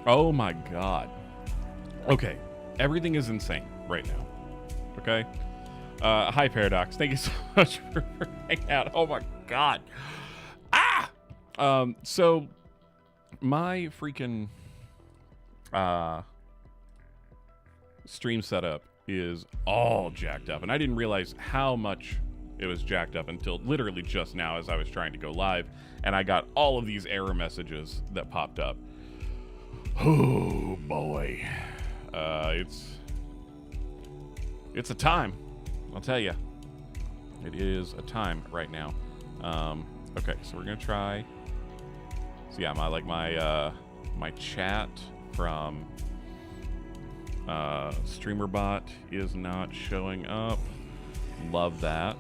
Oh my god. Okay, everything is insane right now. Okay. Hi Paradox. Thank you so much for hanging out. Oh my god. Ah. So my freaking stream setup is all jacked up, and I didn't realize how much it was jacked up until literally just now as I was trying to go live, and I got all of these error messages that popped up. Oh boy. It's a time, I'll tell you. It is a time right now. Okay, so we're gonna try. So yeah, my chat from StreamerBot is not showing up. Love that.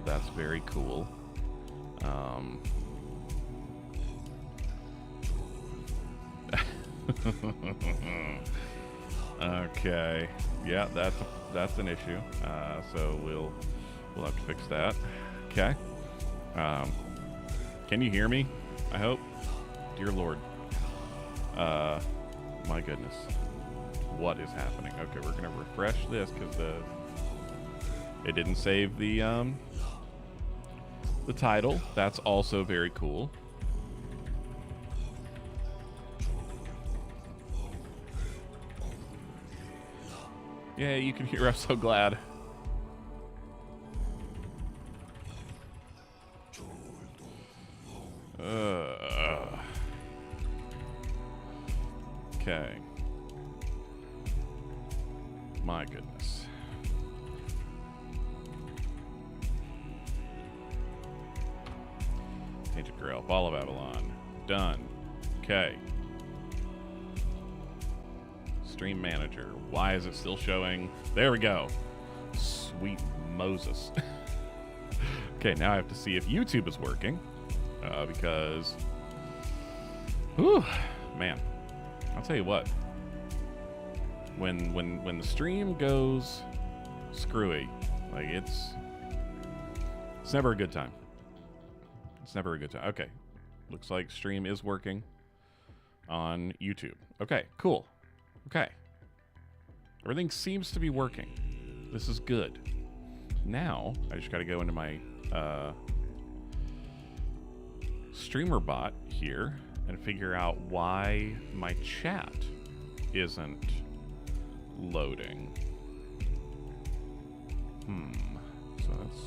That's very cool. Okay. Yeah, that's an issue. So we'll have to fix that. Okay. Can you hear me? I hope. Dear Lord. My goodness. What is happening? Okay, we're gonna refresh this because it didn't save the title. That's also very cool. Yeah, you can hear. I'm so glad. Okay. My goodness. Tainted Grail, Fall of Avalon. Done. Okay. Stream Manager. Why is it still showing? There we go. Sweet Moses. Okay, now I have to see if YouTube is working. Because... Whew, man. I'll tell you what. When the stream goes screwy, like it's never a good time. It's never a good time. Okay. Looks like stream is working on YouTube. Okay, cool. Okay. Everything seems to be working. This is good. Now, I just got to go into my StreamerBot here and figure out why my chat isn't loading. So that's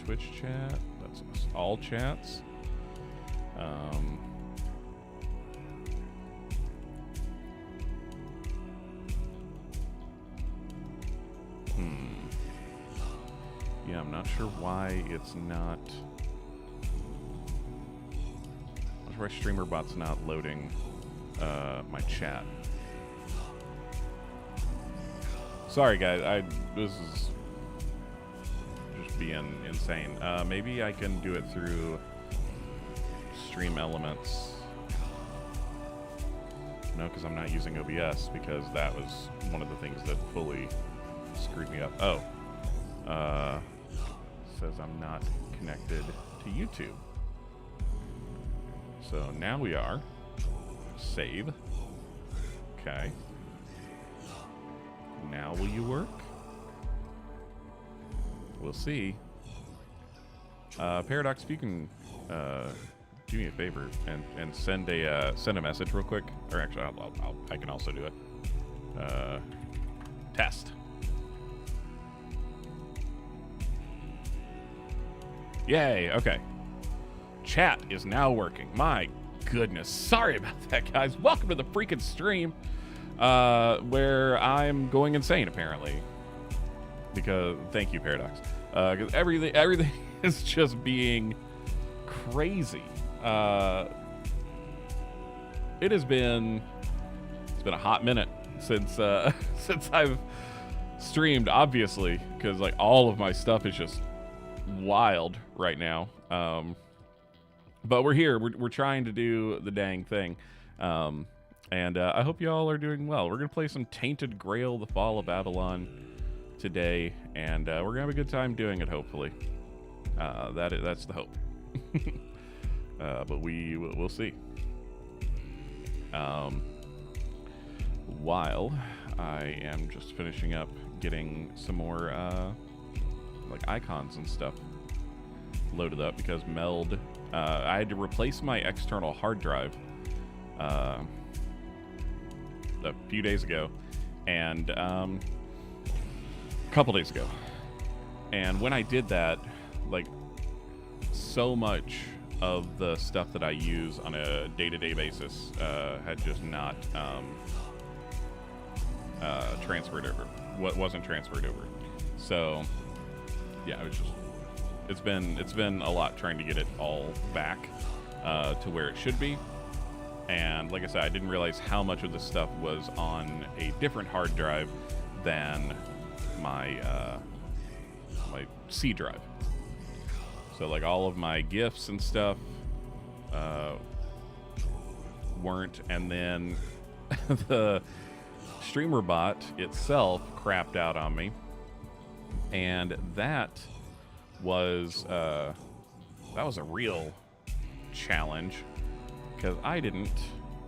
Twitch chat. That's all chats. Yeah, I'm not sure why it's not. I'm not sure why StreamerBot's not loading my chat. Sorry, guys. This is just being insane. Maybe I can do it through Stream Elements. No, because I'm not using OBS, because that was one of the things that fully screwed me up. Oh. Says I'm not connected to YouTube. So now we are. Save. Okay. Now will you work? We'll see. Paradox, if you can do me a favor and send a message real quick, or actually I can also do it. Test. Yay, okay. Chat is now working. My goodness. Sorry about that, guys. Welcome to the freaking stream where I'm going insane, apparently. Because, thank you, Paradox. Because everything is just being crazy. It's been a hot minute since since I've streamed, obviously, because like all of my stuff is just wild right now. But we're here. We're trying to do the dang thing. And I hope y'all are doing well. We're going to play some Tainted Grail, The Fall of Avalon today. And we're going to have a good time doing it, hopefully. That's the hope. But we'll see. while I am just finishing up getting some more like icons and stuff loaded up, because Meld, I had to replace my external hard drive a few days ago, and a couple days ago. And when I did that, like, so much of the stuff that I use on a day-to-day basis had just not transferred over. What wasn't transferred over. So yeah, it's been a lot trying to get it all back to where it should be. And like I said, I didn't realize how much of this stuff was on a different hard drive than my my C drive. So like all of my GIFs and stuff weren't, and then the streamer bot itself crapped out on me, and that was a real challenge, because I didn't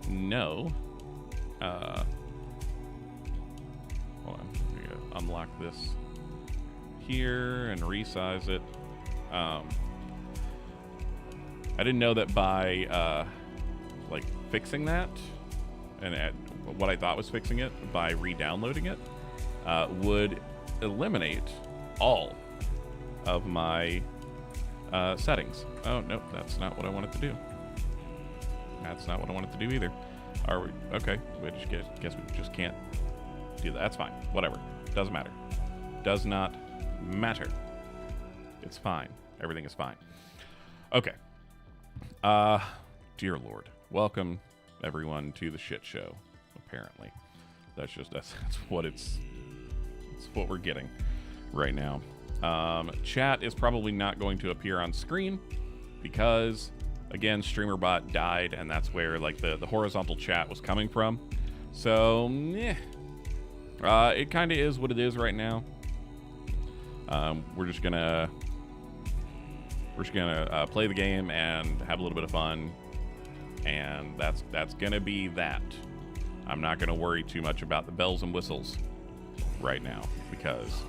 know. Hold on, we gotta unlock this here and resize it. I didn't know that by like fixing that, and what I thought was fixing it by re-downloading it would eliminate all of my settings. Oh no, that's not what I wanted to do. That's not what I wanted to do either. Are we okay? We just guess we just can't do that. That's fine. Whatever. Doesn't matter. Does not matter. It's fine. Everything is fine. Okay. Dear Lord, welcome everyone to the shit show. Apparently, that's what it's what we're getting right now. Chat is probably not going to appear on screen because, again, StreamerBot died, and that's where like the horizontal chat was coming from. So, it kind of is what it is right now. We're just gonna play the game and have a little bit of fun, and that's gonna be that. I'm not gonna worry too much about the bells and whistles right now because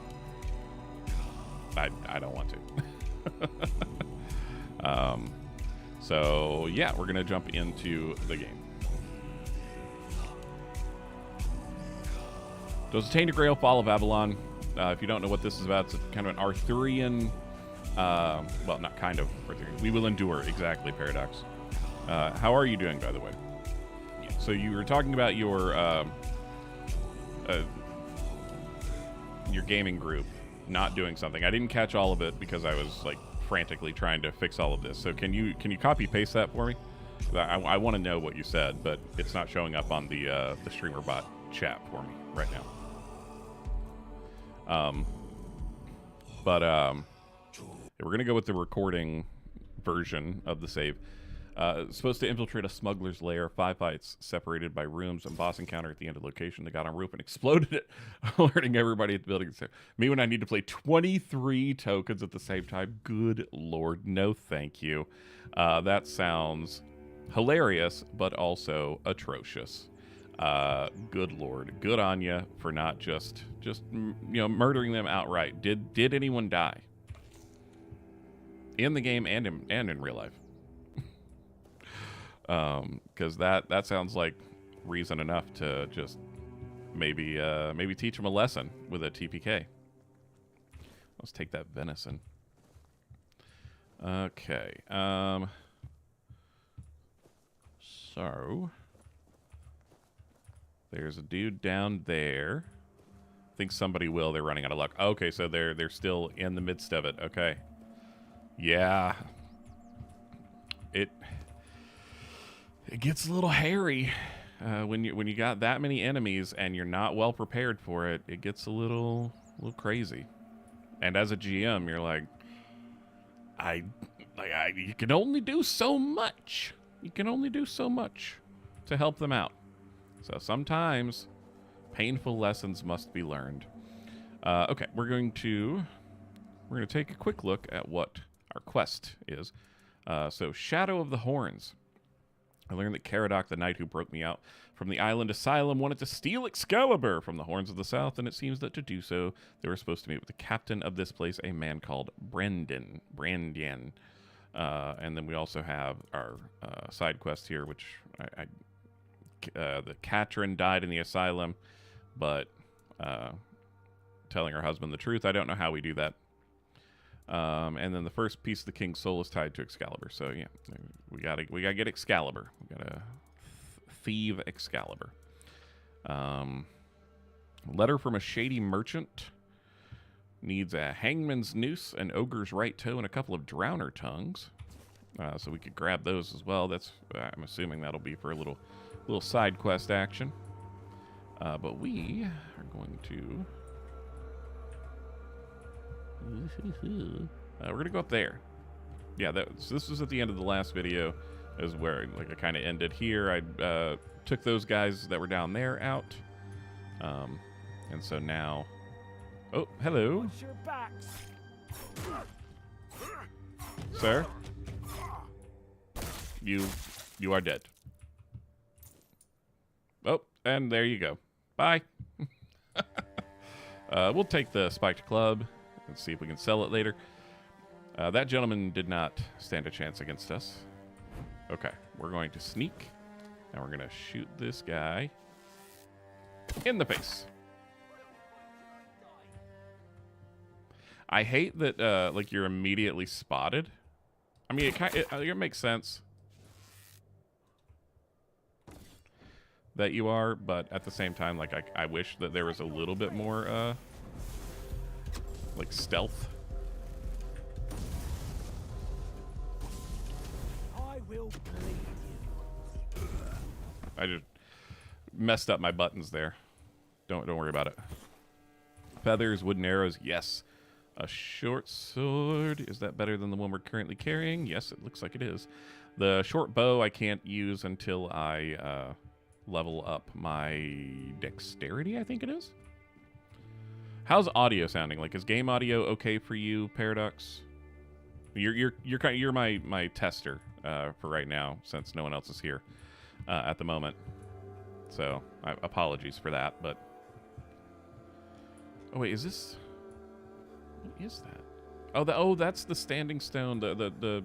I don't want to. So yeah, we're gonna jump into the game. Does the Tainted Grail fall of Avalon? If you don't know what this is about, it's kind of an Arthurian, well, not kind of Arthurian. We will endure, exactly, Paradox. How are you doing, by the way? Yeah, so you were talking about your gaming group not doing something. I didn't catch all of it because I was like frantically trying to fix all of this. So can you copy paste that for me? I want to know what you said, but it's not showing up on the streamer bot chat for me right now. We're gonna go with the recording version of the save. Supposed to infiltrate a smuggler's lair. 5 fights separated by rooms. And boss encounter at the end of the location. They got on roof and exploded it, alerting everybody at the building. Me when I need to play 23 tokens at the same time. Good Lord, no thank you. That sounds hilarious, but also atrocious. Good Lord, good on you for not just murdering them outright. Did anyone die in the game and in real life? Because that sounds like reason enough to just maybe teach them a lesson with a TPK. Let's take that venison. Okay. So there's a dude down there. I think somebody will. They're running out of luck. Okay, so they're still in the midst of it. Okay. Yeah. It gets a little hairy when you got that many enemies and you're not well prepared for it. It gets a little crazy. And as a GM, you're like, you can only do so much. You can only do so much to help them out. So sometimes painful lessons must be learned. Okay, we're going to take a quick look at what our quest is. So Shadow of the Horns. I learned that Caradoc, the knight who broke me out from the island asylum, wanted to steal Excalibur from the Horns of the South, and it seems that to do so, they were supposed to meet with the captain of this place, a man called Brandian. And then we also have our side quest here, which the Katrin died in the asylum, but telling her husband the truth. I don't know how we do that. And then the first piece of the king's soul is tied to Excalibur. So yeah, we gotta get Excalibur. We gotta thieve Excalibur. Letter from a shady merchant. Needs a hangman's noose, an ogre's right toe, and a couple of drowner tongues. So we could grab those as well. That's I'm assuming that'll be for a little side quest action. But we are going to. We're gonna go up there. Yeah, so this was at the end of the last video. Is where like I kind of ended here. I took those guys that were down there out, and so now. Oh, hello, Watch your backs. sir. You are dead. Oh, and there you go. Bye. We'll take the spiked club and see if we can sell it later. That gentleman did not stand a chance against us. Okay, we're going to sneak, and we're going to shoot this guy in the face. I hate that, like, you're immediately spotted. I mean, it makes sense that you are, but at the same time, like, I wish that there was a little bit more, like, stealth. I will bleed you. I just messed up my buttons there. Don't worry about it. Feathers, wooden arrows, yes. A short sword. Is that better than the one we're currently carrying? Yes, it looks like it is. The short bow I can't use until I level up my dexterity, I think it is. How's audio sounding? Like, is game audio okay for you, Paradox? You're my tester for right now, since no one else is here at the moment. So apologies for that. But oh wait, is this? What is that? Oh, that's the standing stone, the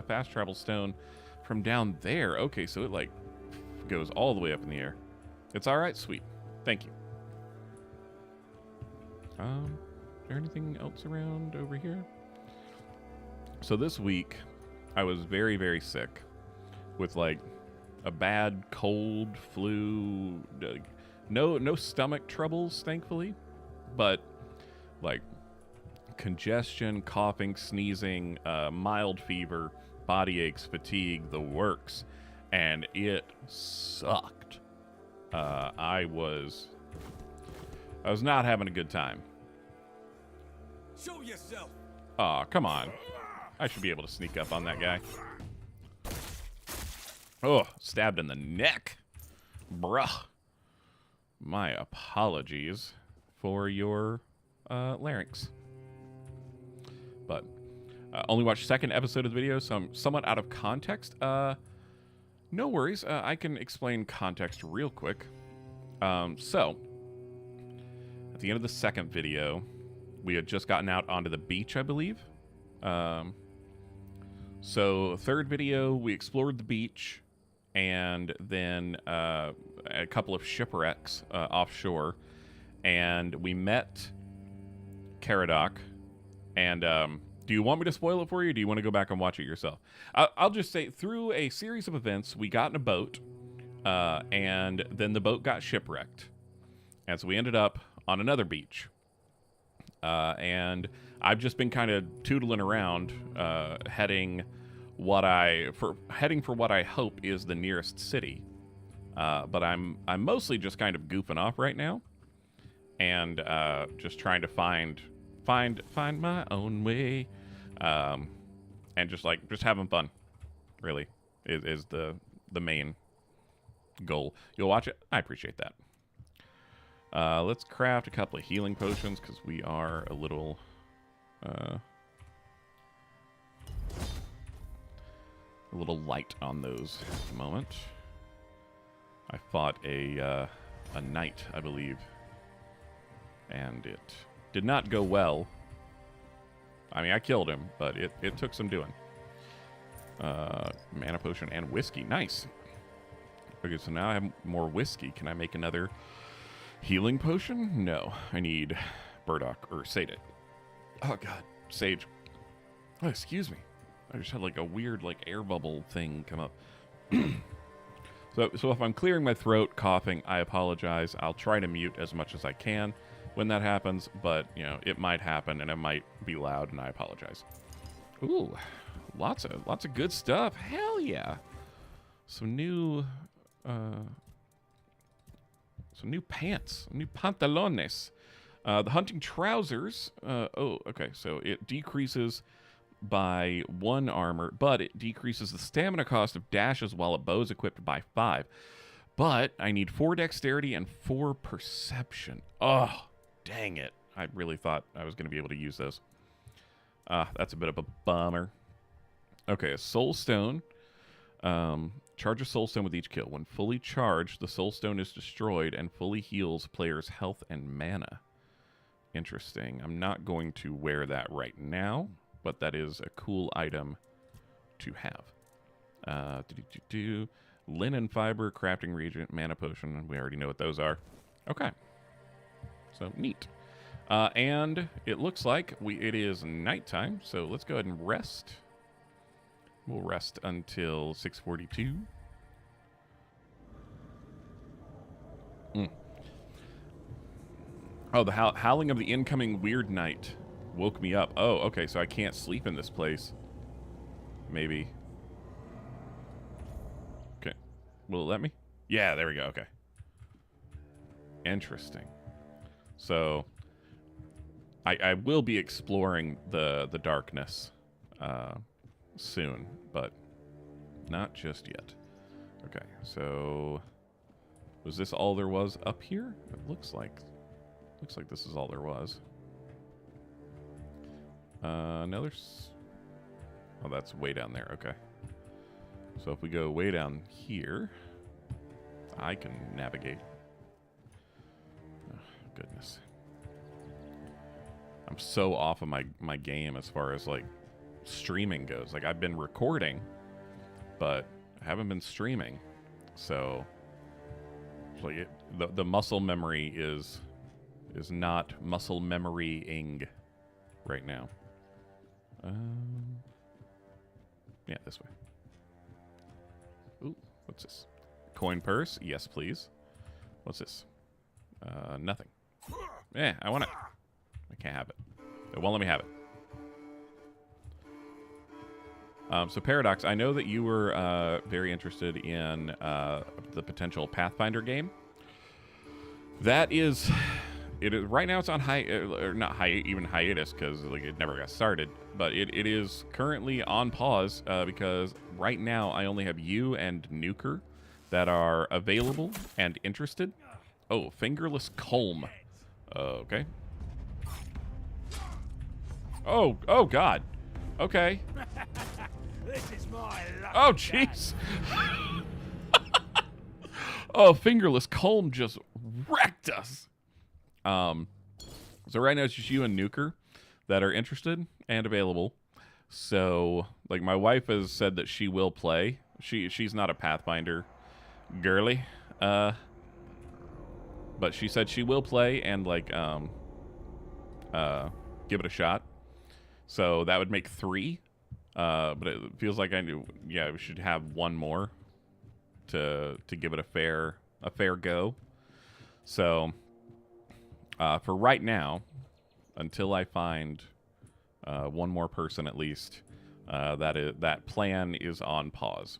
fast travel stone from down there. Okay, so it like goes all the way up in the air. It's all right, sweet. Thank you. Is there anything else around over here? So this week, I was very, very sick with like a bad cold, flu, no stomach troubles, thankfully, but like congestion, coughing, sneezing, mild fever, body aches, fatigue, the works, and it sucked. I was not having a good time. Show yourself. Aw, come on. I should be able to sneak up on that guy. Oh, stabbed in the neck. Bruh. My apologies for your larynx. But only watched second episode of the video, so I'm somewhat out of context. No worries. I can explain context real quick. So, at the end of the second video, we had just gotten out onto the beach, I believe. So, third video, we explored the beach, and then a couple of shipwrecks offshore, and we met Caradoc. And do you want me to spoil it for you, or do you want to go back and watch it yourself? I'll just say, through a series of events, we got in a boat, and then the boat got shipwrecked. And so we ended up on another beach. And I've just been kind of tootling around, heading for what I hope is the nearest city. But I'm mostly just kind of goofing off right now, and just trying to find my own way, and just having fun. Really, is the main goal. You'll watch it. I appreciate that. Let's craft a couple of healing potions because we are a little. a little light on those at the moment. I fought a knight, I believe, and it did not go well. I mean, I killed him, but it took some doing. Mana potion and whiskey. Nice. Okay, so now I have more whiskey. Can I make another healing potion? No. I need burdock or sage. Oh, God. Sage. Oh, excuse me. I just had like a weird like air bubble thing come up. So if I'm clearing my throat, coughing, I apologize. I'll try to mute as much as I can when that happens, but, you know, it might happen and it might be loud, and I apologize. Ooh, lots of good stuff. Hell yeah. Some new pants, some new pantalones. The hunting trousers. Oh, okay. So it decreases by 1 armor, but it decreases the stamina cost of dashes while a bow is equipped by 5. But I need 4 dexterity and 4 perception. Oh, dang it. I really thought I was going to be able to use those. That's a bit of a bummer. Okay, a soul stone. Charge a soul stone with each kill. When fully charged, the soul stone is destroyed and fully heals player's health and mana. Interesting. I'm not going to wear that right now, but that is a cool item to have. Linen fiber, crafting reagent, mana potion. We already know what those are. Okay. So, neat. And it looks like it is nighttime, so let's go ahead and rest. We'll rest until 6:42. Oh, the howling of the incoming weird night woke me up. Oh, okay, so I can't sleep in this place. Maybe. Okay. Will it let me? Yeah, there we go. Okay. Interesting. So, I will be exploring the darkness soon, but not just yet. Okay, so was this all there was up here? It looks like this is all there was. No, there's... Oh, that's way down there. Okay. So if we go way down here, I can navigate. Oh, goodness. I'm so off of my game as far as, like, streaming goes. Like, I've been recording, but I haven't been streaming. So, like, the muscle memory is not muscle memorying right now. Yeah, this way. Ooh, what's this? Coin purse? Yes, please. What's this? Nothing. Yeah, I want it. I can't have it. It won't let me have it. So Paradox, I know that you were very interested in the potential Pathfinder game. That is... It is right now. It's on not even hiatus because like it never got started. But it is currently on pause because right now I only have you and Nuker that are available and interested. Oh, fingerless comb. Okay. Oh God. Okay. This is my luck. Oh jeez. Oh, fingerless comb just wrecked us. So right now it's just you and Nuker that are interested and available. So, like, my wife has said that she will play. She's not a Pathfinder girly, but she said she will play and, like, give it a shot. So that would make 3. But it feels like we should have one more to give it a fair go. So, for right now, until I find one more person at least, that plan is on pause.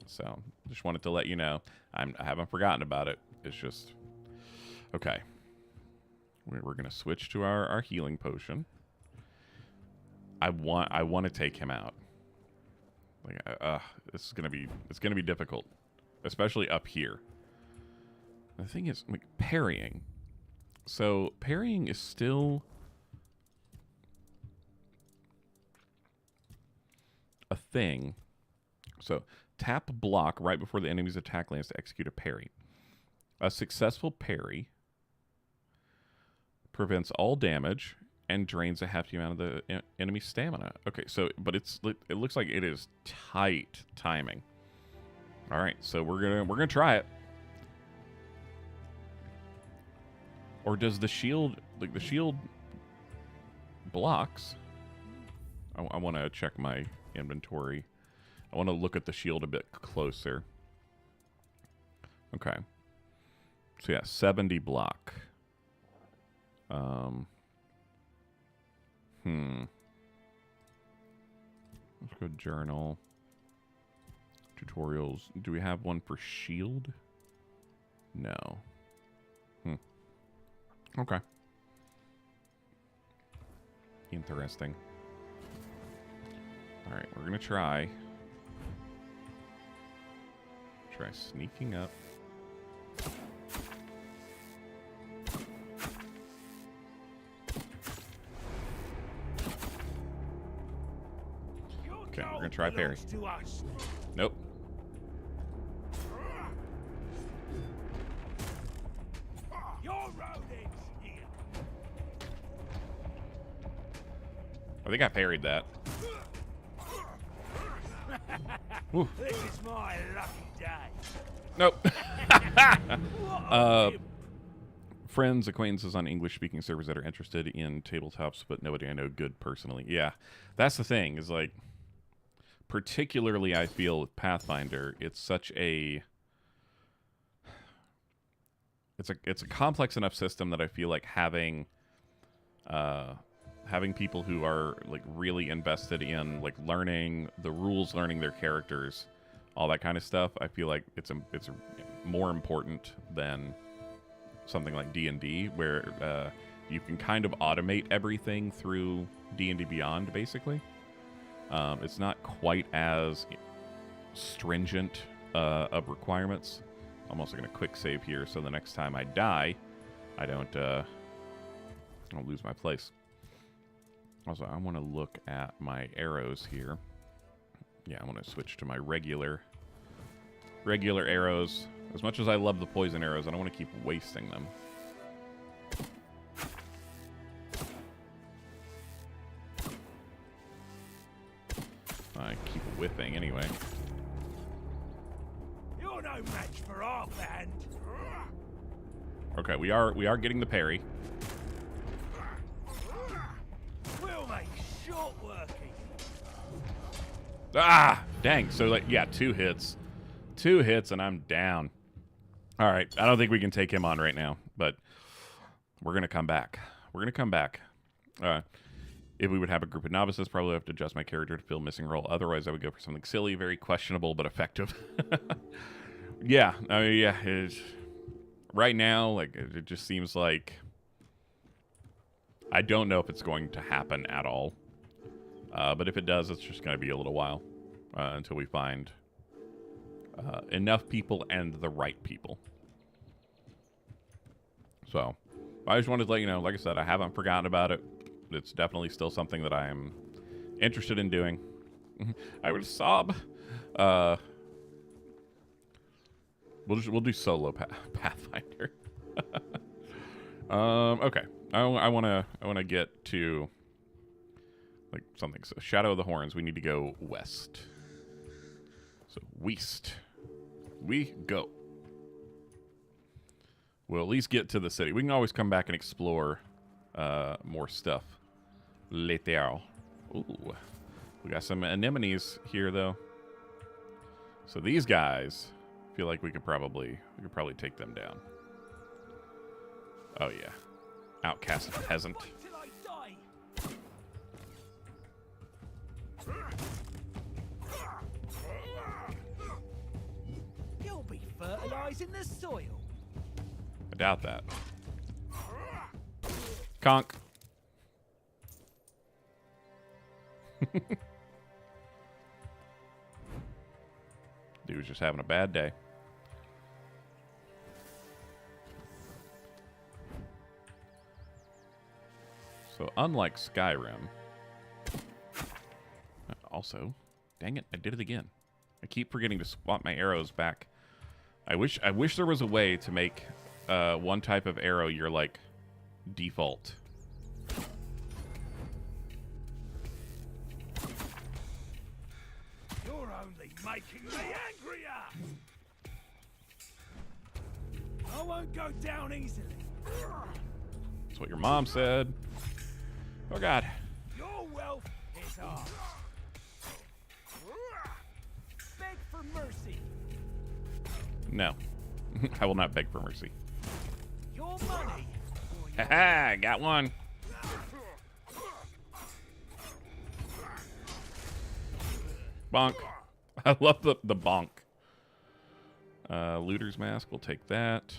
So, just wanted to let you know. I haven't forgotten about it. It's just... Okay. We're going to switch to our healing potion. I want to take him out. Like, it's gonna be difficult, especially up here. The thing is, like, parrying. So parrying is still a thing. So tap block right before the enemy's attack lands to execute a parry. A successful parry prevents all damage and drains a hefty amount of the enemy's stamina. Okay, so but it looks like it is tight timing. All right, so we're gonna try it. Or does the shield, like the shield blocks? I want to check my inventory. I want to look at the shield a bit closer. Okay. So yeah, 70 block. Let's go journal. Tutorials. Do we have one for shield? No. Okay. Interesting. Alright, we're gonna try sneaking up. Okay, we're gonna try parry. Nope. I think I parried that. This is my lucky day. Nope. Friends, acquaintances on English-speaking servers that are interested in tabletops, but nobody I know good personally. Yeah, that's the thing. Is like, particularly I feel with Pathfinder, it's such a it's a complex enough system that I feel like having people who are like really invested in like learning the rules, learning their characters, all that kind of stuff, I feel like it's more important than something like D&D, where you can kind of automate everything through D&D Beyond, basically. It's not quite as stringent of requirements. I'm also going to quick save here, so the next time I die, I don't lose my place. Also, I want to look at my arrows here. Yeah, I want to switch to my regular arrows. As much as I love the poison arrows, I don't want to keep wasting them. I keep whipping anyway. You're no match for our band. Okay, we are getting the parry. We'll make short working. Ah, dang. So like, yeah, 2 hits. 2 hits and I'm down. All right, I don't think we can take him on right now, but we're going to come back. We're going to come back. If we would have a group of novices, probably have to adjust my character to fill missing role. Otherwise, I would go for something silly, very questionable, but effective. Yeah, I mean, yeah. Right now, like, it just seems like I don't know if it's going to happen at all. But if it does, it's just going to be a little while until we find enough people and the right people. So, I just wanted to let you know, like I said, I haven't forgotten about it. It's definitely still something that I am interested in doing. I would sob. We'll do solo Pathfinder. Okay. I wanna get to like something. So Shadow of the Horns. We need to go west. So west. We go. We'll at least get to the city. We can always come back and explore more stuff later. Ooh, we got some anemones here though. So these guys, I feel like we could probably take them down. Oh yeah, outcast peasant. You'll be fertilizing the soil. I doubt that. Conk. Dude was just having a bad day. So unlike Skyrim, also, dang it, I did it again. I keep forgetting to swap my arrows back. I wish there was a way to make one type of arrow your like default. You're only making me angrier. I won't go down easily. That's what your mom said. Oh God. Your wealth is ours. Beg for mercy. No. I will not beg for mercy. Your money. Haha, got one. Bonk. I love the bonk. Looter's mask, we'll take that.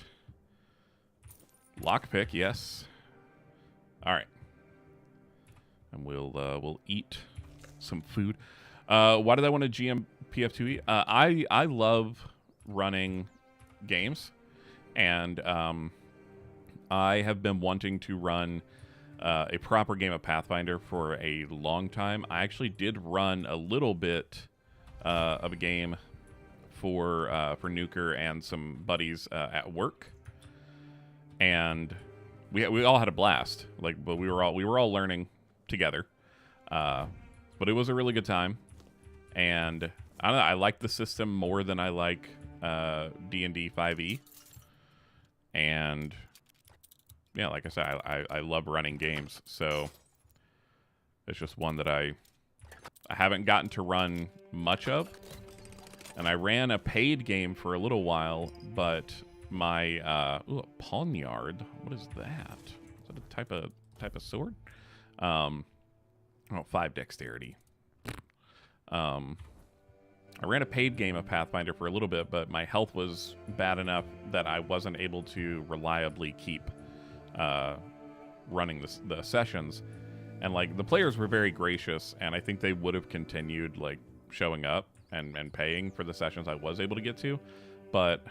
Lockpick, yes. Alright. And we'll eat some food. Why did I want a GM PF2E? I love running games, and I have been wanting to run a proper game of Pathfinder for a long time. I actually did run a little bit of a game for Nuker and some buddies at work, and we all had a blast. Like, but we were all learning together. But it was a really good time, and I don't know, I like the system more than I like D&D 5e, and yeah, like I said, I love running games, so it's just one that I haven't gotten to run much of. And I ran a paid game for a little while, but my ooh, a poniard. What is that? Is that a type of sword? Oh, 5 dexterity. I ran a paid game of Pathfinder for a little bit, but my health was bad enough that I wasn't able to reliably keep running the sessions. And like, the players were very gracious, and I think they would have continued like showing up and paying for the sessions I was able to get to, but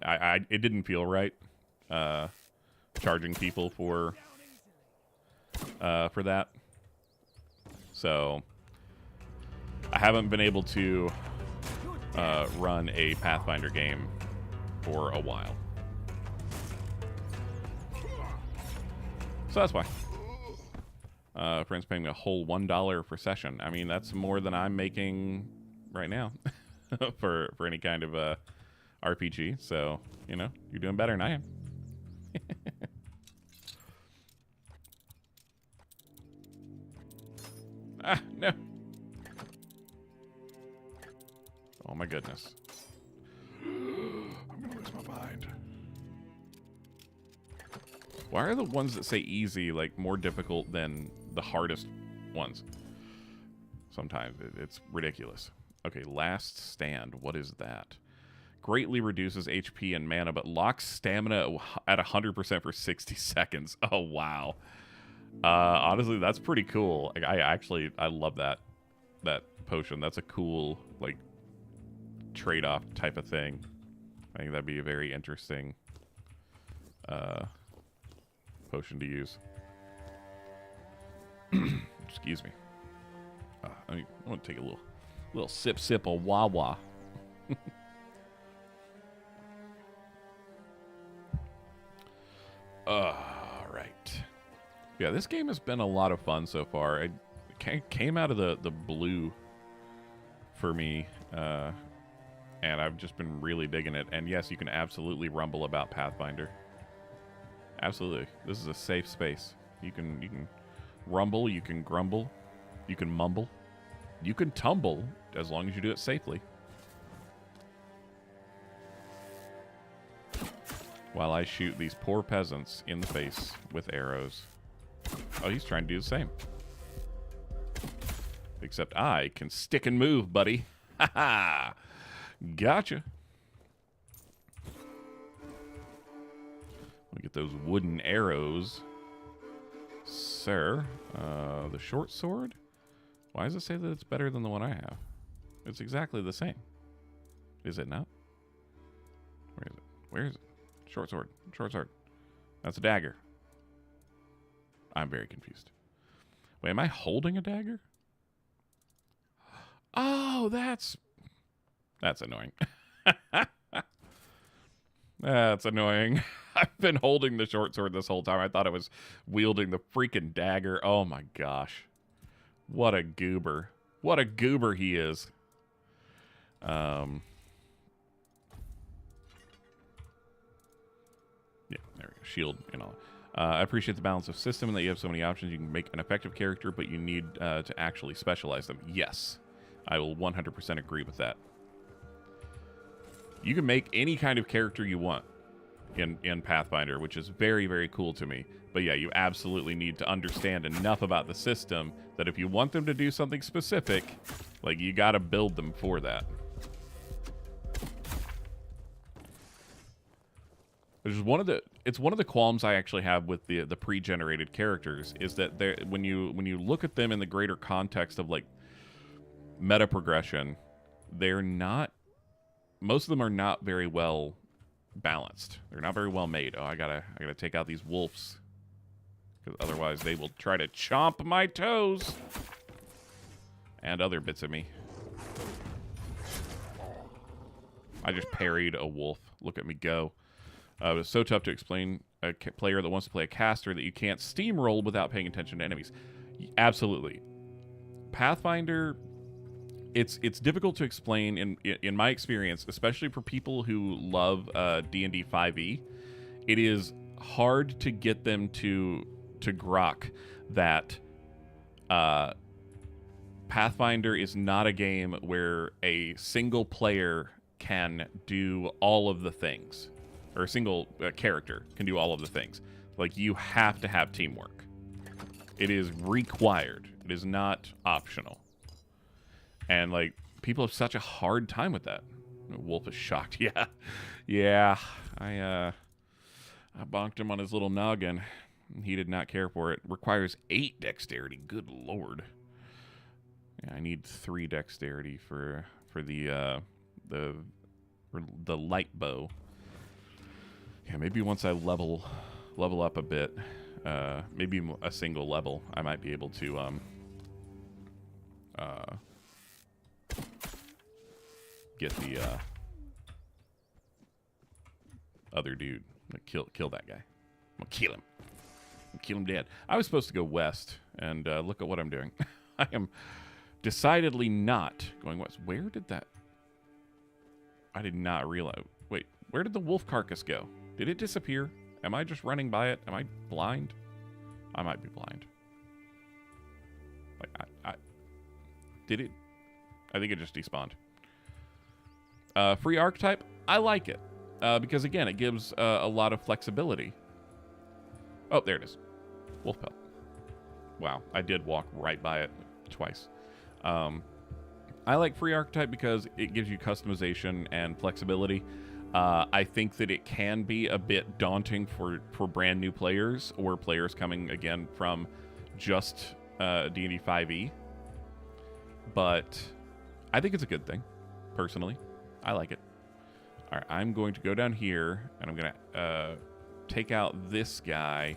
it didn't feel right charging people for that. So I haven't been able to run a Pathfinder game for a while. So that's why. Friends paying me a whole $1 per session. I mean, that's more than I'm making right now for any kind of RPG. So, you know, you're doing better than I am. Ah, no. Oh my goodness. I'm gonna lose my mind. Why are the ones that say easy like more difficult than the hardest ones? Sometimes it's ridiculous. Okay, last stand. What is that? Greatly reduces HP and mana, but locks stamina at 100% for 60 seconds. Oh, wow. Honestly, that's pretty cool. Like, I love that potion. That's a cool, like, trade-off type of thing. I think that'd be a very interesting potion to use. Excuse me. I want to take a little sip of Wawa. Right. Yeah, this game has been a lot of fun so far. It came out of the blue for me, and I've just been really digging it. And yes, you can absolutely rumble about Pathfinder. Absolutely. This is a safe space. You can rumble, you can grumble, you can mumble, you can tumble, as long as you do it safely. While I shoot these poor peasants in the face with arrows. Oh, he's trying to do the same. Except I can stick and move, buddy. Ha ha! Gotcha. Let me get those wooden arrows. Sir, the short sword? Why does it say that it's better than the one I have? It's exactly the same. Is it not? Where is it? Where is it? Short sword. Short sword. That's a dagger. I'm very confused. Wait, am I holding a dagger? Oh, that's... That's annoying. That's annoying. I've been holding the short sword this whole time. I thought I was wielding the freaking dagger. Oh my gosh. What a goober. What a goober he is. Yeah, there we go. Shield and all. I appreciate the balance of system and that you have so many options. You can make an effective character, but you need to actually specialize them. Yes, I will 100% agree with that. You can make any kind of character you want in Pathfinder, which is very, very cool to me. But yeah, you absolutely need to understand enough about the system that if you want them to do something specific, like, you got to build them for that. Which is one of the qualms I actually have with the pre-generated characters, is that when you look at them in the greater context of like meta progression, most of them are not very well balanced. They're not very well made. Oh, I gotta take out these wolves, because otherwise they will try to chomp my toes and other bits of me. I just parried a wolf. Look at me go. It was so tough to explain a player that wants to play a caster that you can't steamroll without paying attention to enemies. Absolutely. Pathfinder, it's difficult to explain in my experience, especially for people who love D&D 5e. It is hard to get them to grok that Pathfinder is not a game where a single player can do all of the things. Or a single character can do all of the things. Like, you have to have teamwork. It is required. It is not optional. And, like, people have such a hard time with that. Wolf is shocked. Yeah. Yeah. I bonked him on his little noggin. He did not care for it. Requires 8 dexterity. Good lord. Yeah, I need 3 dexterity for the light bow. Yeah, maybe once I level up a bit, maybe a single level, I might be able to get the other dude. I'm gonna kill that guy. I'm gonna kill him. Kill him dead. I was supposed to go west, and look at what I'm doing. I am decidedly not going west. Where did that? I did not realize. Wait, where did the wolf carcass go? Did it disappear? Am I just running by it? Am I blind? I might be blind. Like, did it? I think it just despawned. Free archetype? I like it. Because, again, it gives a lot of flexibility. Oh, there it is. Wolf pelt. Wow, I did walk right by it twice. I like free archetype because it gives you customization and flexibility. I think that it can be a bit daunting for brand new players or players coming, again, from just D&D 5e. But I think it's a good thing, personally. I like it. All right, I'm going to go down here, and I'm going to take out this guy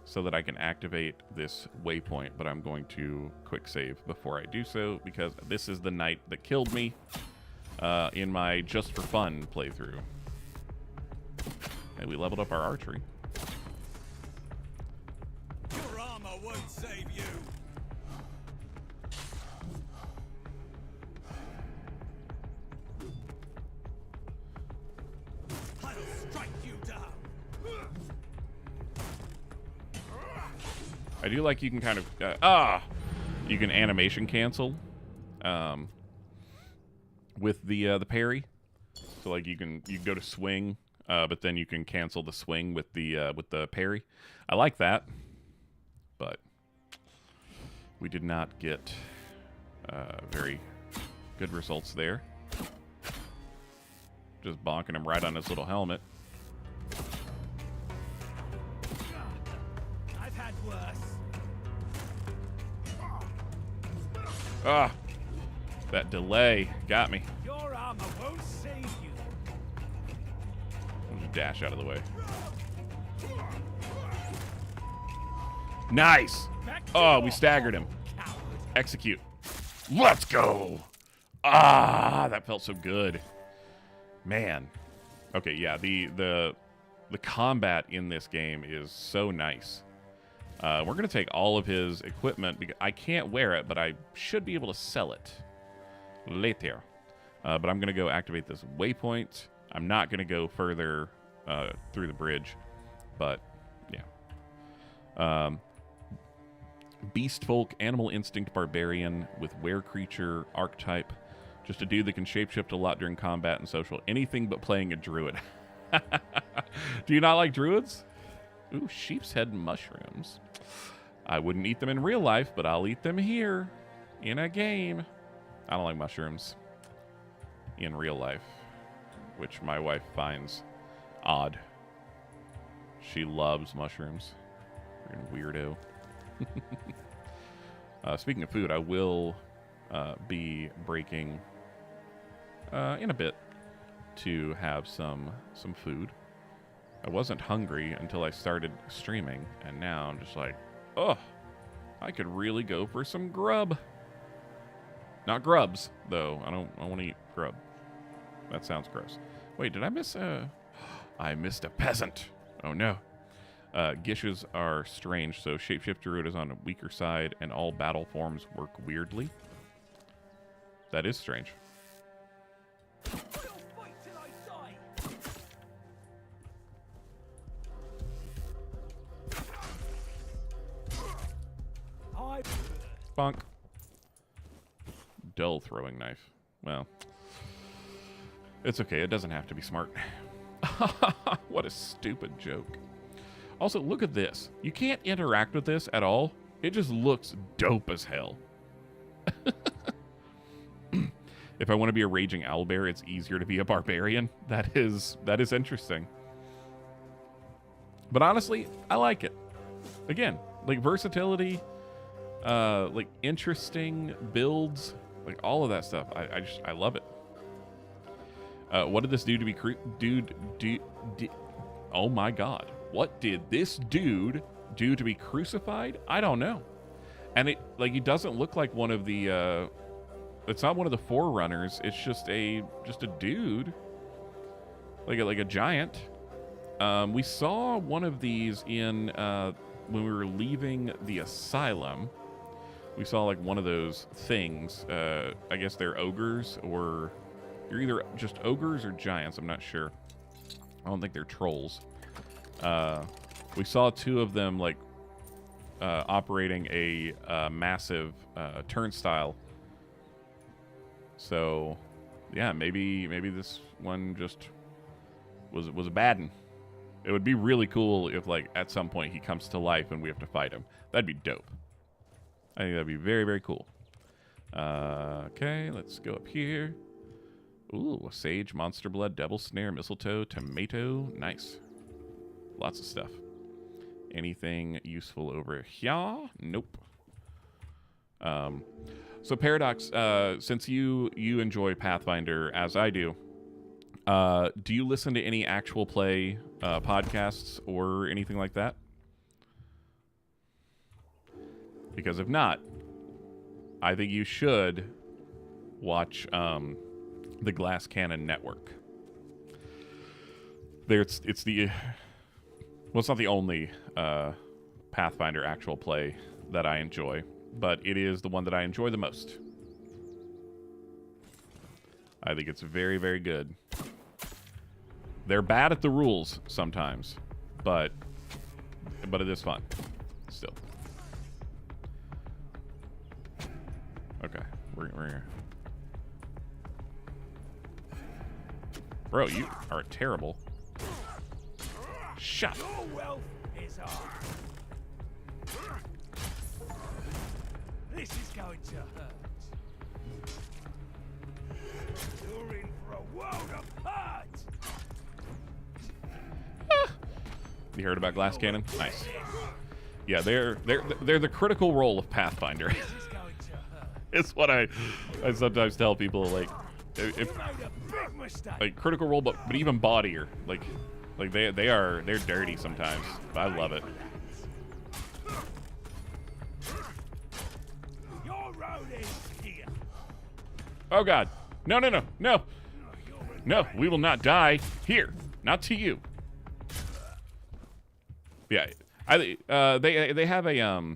so that I can activate this waypoint. But I'm going to quick save before I do so, because this is the knight that killed me in my just for fun playthrough. And we leveled up our archery. Your armor won't save you. I'll strike you down. I do like you can kind of you can animation cancel with the parry. So like you can go to swing, but then you can cancel the swing with the parry. I like that, but we did not get very good results there. Just bonking him right on his little helmet. I've had worse. Ah, that delay got me. Your armor won't save you. I'll just dash out of the way. Nice. Oh, we staggered him. Execute. Let's go. Ah, that felt so good. Man. Okay, yeah, the combat in this game is so nice. We're going to take all of his equipment. Because I can't wear it, but I should be able to sell it later. But I'm going to go activate this waypoint. I'm not going to go further through the bridge. But, yeah. Beast folk, animal instinct barbarian with were creature archetype. Just a dude that can shapeshift a lot during combat and social. Anything but playing a druid. Do you not like druids? Ooh, sheep's head mushrooms. I wouldn't eat them in real life, but I'll eat them here in a game. I don't like mushrooms in real life, which my wife finds odd. She loves mushrooms. Weirdo. Speaking of food, I will be breaking in a bit to have some food. I wasn't hungry until I started streaming, and now I'm just like, oh, I could really go for some grub. Not grubs, though. I don't want to eat grub. That sounds gross. Wait, did I miss a... I missed a peasant. Oh, no. Gishes are strange, so Shapeshift Druid is on a weaker side, and all battle forms work weirdly. That is strange. Bonk. Dull throwing knife. Well, it's okay. It doesn't have to be smart. What a stupid joke. Also, look at this. You can't interact with this at all. It just looks dope as hell. If I want to be a raging owlbear, it's easier to be a barbarian. That is interesting. But honestly, I like it. Again, like versatility, like interesting builds, like all of that stuff. I love it. What did this do to be oh my god. What did this dude do to be crucified? I don't know. And it he doesn't look like one of the it's not one of the forerunners. It's just a dude. Like a giant. We saw one of these in when we were leaving the asylum. We saw like one of those things. I guess they're ogres, or you're either just ogres or giants. I'm not sure. I don't think they're trolls. We saw two of them like operating a massive turnstile. So yeah, maybe this one just was a bad one. It would be really cool if like at some point he comes to life and we have to fight him. That'd be dope. I think that'd be very, very cool. Okay, let's go up here. Ooh, sage, monster blood, devil snare, mistletoe, tomato. Nice. Lots of stuff. Anything useful over here? Nope. So Paradox, since you enjoy Pathfinder as I do you listen to any actual play podcasts or anything like that? Because if not, I think you should watch the Glass Cannon Network. It's not the only Pathfinder actual play that I enjoy, but it is the one that I enjoy the most. I think it's very, very good. They're bad at the rules sometimes, but it is fun still. Okay, we're here. Bro, you are terrible. Shut. Your wealth is ours. This is going to hurt. You're in for a world of hurt. You heard about Glass Cannon? Nice. Yeah, they're the critical role of Pathfinder. It's what I sometimes tell people, like, if like critical role, but even bodier, like they're dirty sometimes. But I love it. Your road is here. Oh, God. No, no, no, no. No, we will not die here. Not to you. Yeah, they have a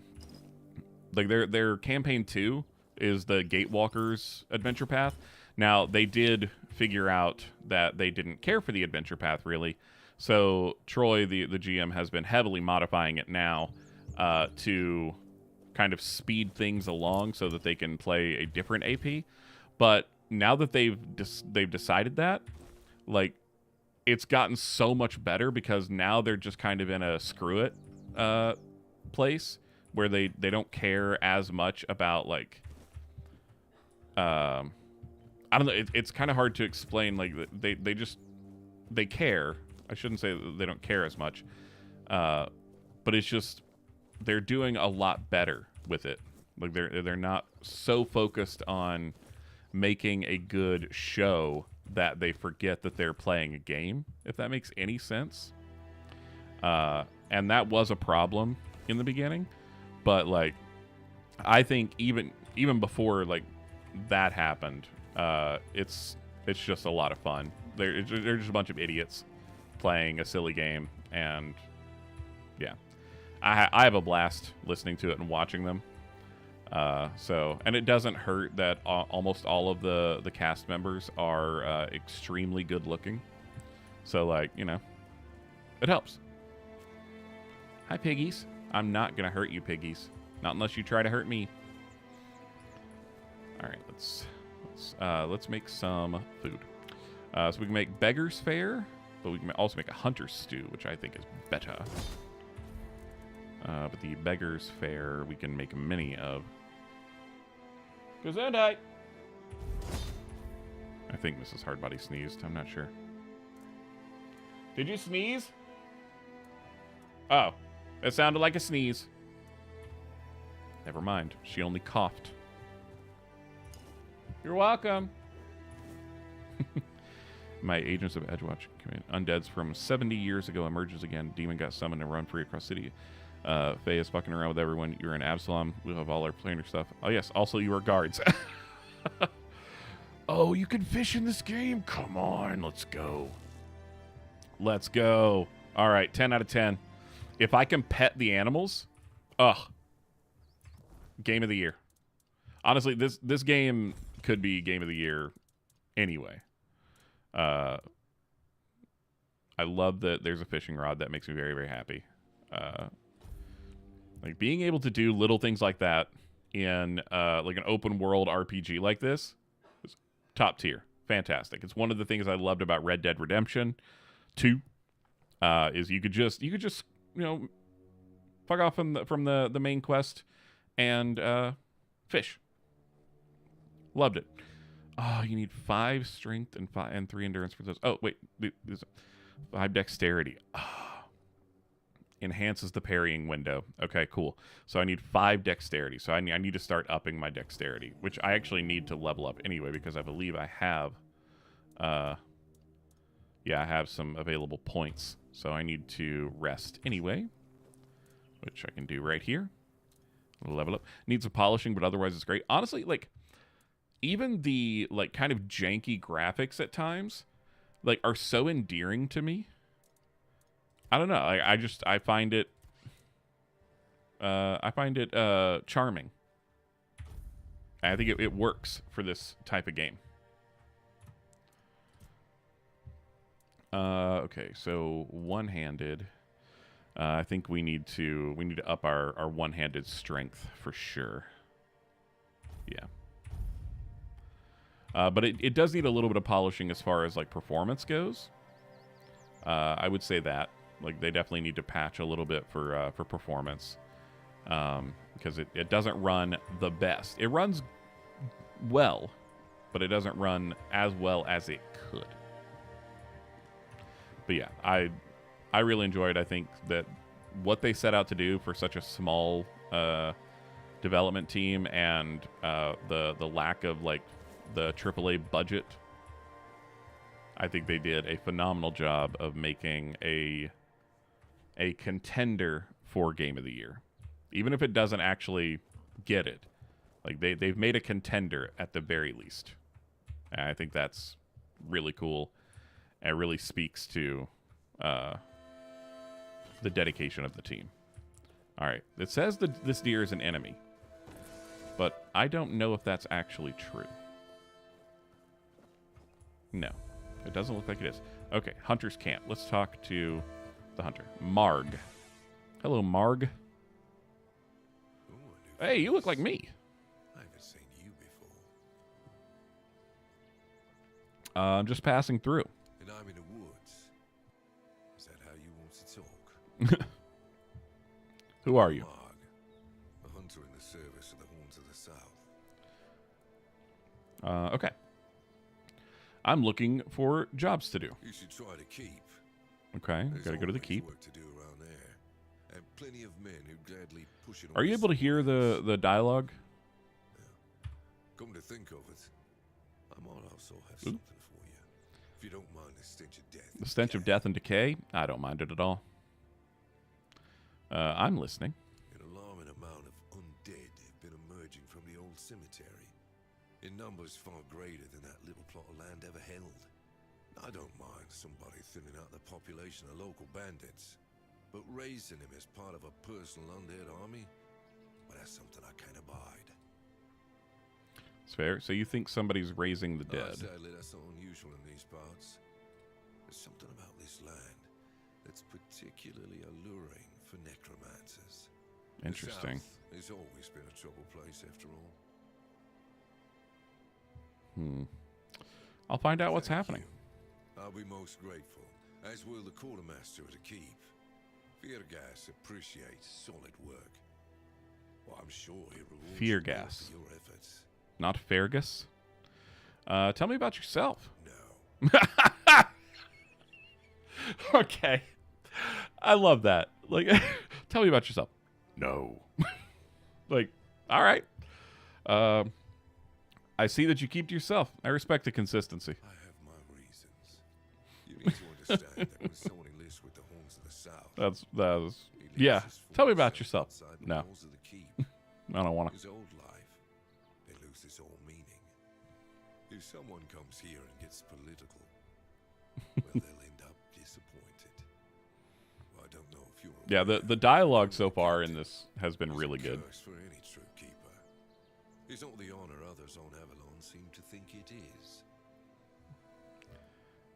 like their campaign 2 is the Gatewalkers adventure path. Now they did figure out that they didn't care for the adventure path really, so Troy, the GM, has been heavily modifying it now to kind of speed things along so that they can play a different AP. But now that they've decided that, like, it's gotten so much better because now they're just kind of in a screw it place where they don't care as much about, like, I don't know, it's kind of hard to explain. Like, they care. I shouldn't say that they don't care as much, but it's just they're doing a lot better with it. Like, they're not so focused on making a good show that they forget that they're playing a game, if that makes any sense. And that was a problem in the beginning, but, like, I think even before, like, that happened, it's just a lot of fun. They're just a bunch of idiots playing a silly game, and yeah, I have a blast listening to it and watching them. And it doesn't hurt that almost all of the cast members are extremely good looking. So, like, you know, it helps. Hi, piggies. I'm not gonna hurt you, piggies. Not unless you try to hurt me. All right, let's make some food. So we can make beggar's fare, but we can also make a hunter's stew, which I think is better. But the beggar's fare we can make many of. Gesundheit. I think Mrs. Hardbody sneezed. I'm not sure. Did you sneeze? Oh, it sounded like a sneeze. Never mind. She only coughed. You're welcome. My agents of Edgewatch command. Undeads from 70 years ago emerges again. Demon got summoned and run free across city. Faye is fucking around with everyone. You're in Avalon. We'll have all our planar stuff. Oh, yes. Also, you are guards. Oh, you can fish in this game? Come on. Let's go. Let's go. All right. 10 out of 10. If I can pet the animals, game of the year. Honestly, this game could be game of the year anyway. I love that there's a fishing rod. That makes me very, very happy. Like, being able to do little things like that in like an open world RPG like this is top tier. Fantastic. It's one of the things I loved about Red Dead Redemption 2. Is you could just you know, fuck off from the main quest and fish. Loved it. Oh, you need 5 strength and 3 endurance for those. Oh, wait. 5 dexterity. Oh. Enhances the parrying window. Okay, cool. So I need 5 dexterity. So I need to start upping my dexterity, which I actually need to level up anyway because I believe I have I have some available points. So I need to rest anyway, which I can do right here. Level up. Needs some polishing, but otherwise it's great. Honestly, like, even the, like, kind of janky graphics at times, like, are so endearing to me. I don't know. I find it charming. I think it works for this type of game. Okay, so one-handed. I think we need to up our one-handed strength for sure. Yeah. But it does need a little bit of polishing as far as, like, performance goes. I would say that. Like, they definitely need to patch a little bit for performance. Because it doesn't run the best. It runs well, but it doesn't run as well as it could. But yeah, I really enjoyed. I think that what they set out to do for such a small development team and the lack of, like, the AAA budget, I think they did a phenomenal job of making a contender for Game of the Year. Even if it doesn't actually get it. Like, they've made a contender at the very least. And I think that's really cool. And it really speaks to the dedication of the team. All right. It says that this deer is an enemy. But I don't know if that's actually true. No. It doesn't look like it is. Okay. Hunter's camp. Let's talk to the hunter. Marg. Hello, Marg. Ooh, Hey, you look like me. I haven't seen you before. I'm just passing through. And I'm in the woods. Is that how you want to talk? Who are you? Marg, a hunter in the service of the Horns of the South. Okay. I'm looking for jobs to do. You should try to keep. Okay, There's gotta go to the always keep. work to do around there, and plenty of men who gladly push it on. Are you able to hear the dialogue? Come to think of it, I might also have something for you. If you don't mind the stench of death. The stench of death and decay? I don't mind it at all. I'm listening. An alarming amount of undead have been emerging from the old cemetery, in numbers far greater than that little plot of land ever held. I don't mind somebody thinning out the population of local bandits, but raising him as part of a personal undead army, well, that's something I can't abide. It's fair. So you think somebody's raising the dead? Sadly, that's not unusual in these parts. There's something about this land that's particularly alluring for necromancers. Interesting. The South has always been a trouble place, after all. I'll find out what's happening. I'll be most grateful, as will the quartermaster of the keep. Feargas appreciates solid work. Well, I'm sure he rewards you Feargas. for your efforts. Not Fergus. Tell me about yourself. No. Okay. I love that. Like, tell me about yourself. No. Like, all right. I see that you keep to yourself. I respect the consistency. I have my reasons. You need to understand that when someone enlists with the Horns of the South, That was he leaves yeah. his Tell me force about yourself. outside the No, walls of the keep. I don't want to. His old life, it loses all meaning. If someone comes here and gets political, well, they'll end up disappointed. Well, I don't know if you're Yeah, aware, the dialogue so far in this has been really it's a good. curse for any true keeper. It's not the honor others on Avalon seem to think it is.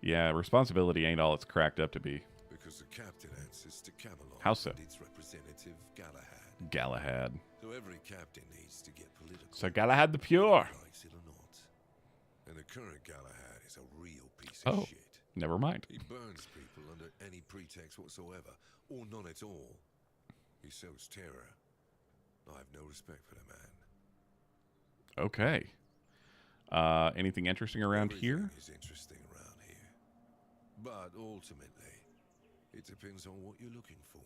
Yeah, responsibility ain't all it's cracked up to be. Because the captain answers to Camelot How so? and its representative Galahad. Galahad. So every captain needs to get political. So Galahad the Pure. Likes it or not. And the current Galahad is a real piece of Oh, shit. never mind. He burns people under any pretext whatsoever, or none at all. He sows terror. I have no respect for the man. Okay. Anything interesting around here? Everything is interesting around here. But ultimately, it depends on what you're looking for.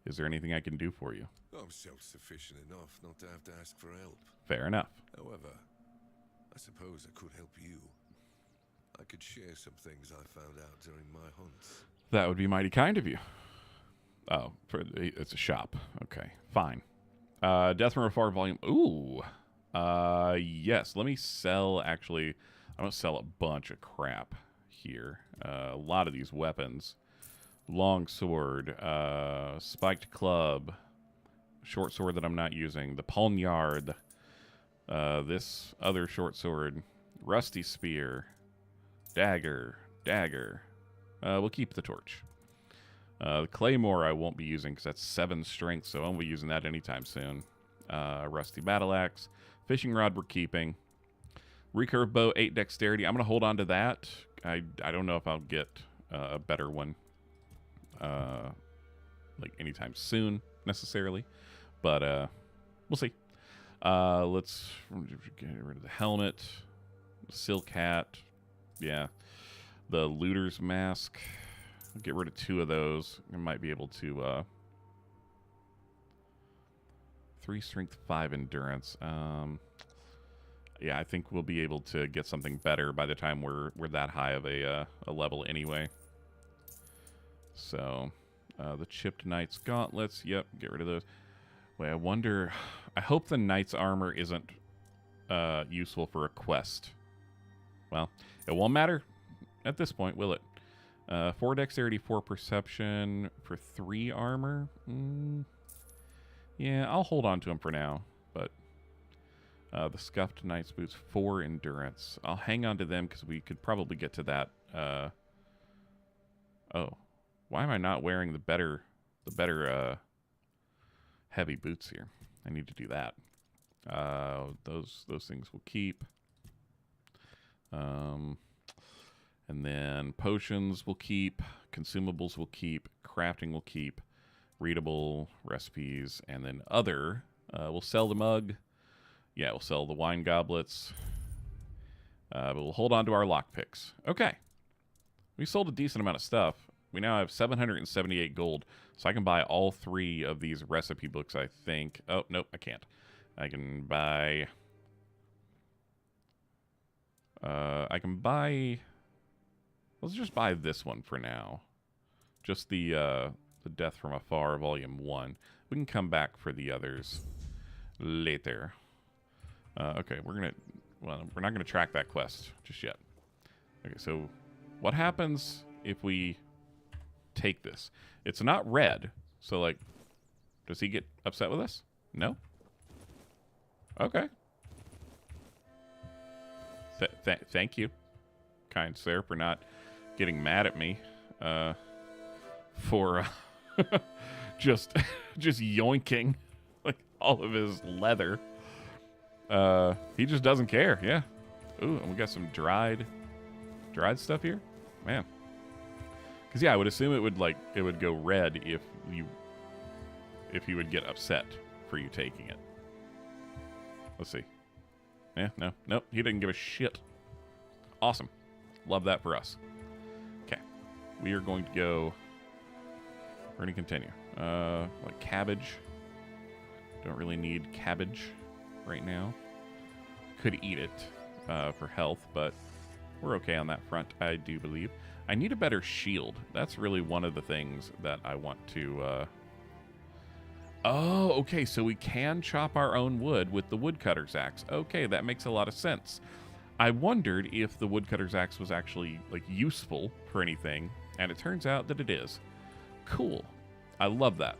Is there anything I can do for you? I'm self-sufficient enough not to have to ask for help. Fair enough. However, I suppose I could help you. I could share some things I found out during my hunts. That would be mighty kind of you. Oh, it's a shop. Okay, fine. Death from Afar Volume. Ooh. Yes, let me sell, actually, I'm going to sell a bunch of crap here. A lot of these weapons. Long sword, spiked club, short sword that I'm not using, the poniard, this other short sword, rusty spear, dagger. We'll keep the torch. The claymore I won't be using because that's 7 strength, so I won't be using that anytime soon. Rusty battle axe, fishing rod we're keeping. Recurve bow, 8 dexterity. I'm gonna hold on to that. I don't know if I'll get a better one, like anytime soon necessarily, but we'll see. Let's get rid of the helmet, silk hat, yeah, the looter's mask. I'll get rid of 2 of those. I might be able to 3 strength, 5 endurance. Yeah, I think we'll be able to get something better by the time we're that high of a level anyway. So, the chipped knight's gauntlets. Yep, get rid of those. Wait, I wonder. I hope the knight's armor isn't useful for a quest. Well, it won't matter at this point, will it? 4 dexterity, 4 perception for 3 armor. Yeah, I'll hold on to him for now. But the scuffed knight's boots, 4 endurance. I'll hang on to them because we could probably get to that. Oh, why am I not wearing the better heavy boots here? I need to do that. Those things will keep. And then potions will keep, consumables will keep, crafting will keep, readable recipes, and then other. We'll sell the mug. Yeah, we'll sell the wine goblets. But we'll hold on to our lockpicks. Okay. We sold a decent amount of stuff. We now have 778 gold, so I can buy all 3 of these recipe books, I think. Oh, nope, I can't. I can buy... Let's just buy this one for now. Just the Death from Afar, Volume 1. We can come back for the others later. Okay, we're not gonna track that quest just yet. Okay, so what happens if we take this? It's not red, so like, does he get upset with us? No? Okay. Thank you, kind sir, for not getting mad at me for just yoinking like all of his leather. He just doesn't care. Yeah. Ooh, and we got some dried stuff here. Man. Because yeah, I would assume it would go red if he would get upset for you taking it. Let's see. Yeah, nope. He didn't give a shit. Awesome. Love that for us. Okay. We are going to go... We're going to continue. Like cabbage. Don't really need cabbage right now. Could eat it for health, but we're okay on that front, I do believe. I need a better shield. That's really one of the things that I want to... Oh, okay, so we can chop our own wood with the woodcutter's axe. Okay, that makes a lot of sense. I wondered if the woodcutter's axe was actually, like, useful for anything, and it turns out that it is. Cool. I love that.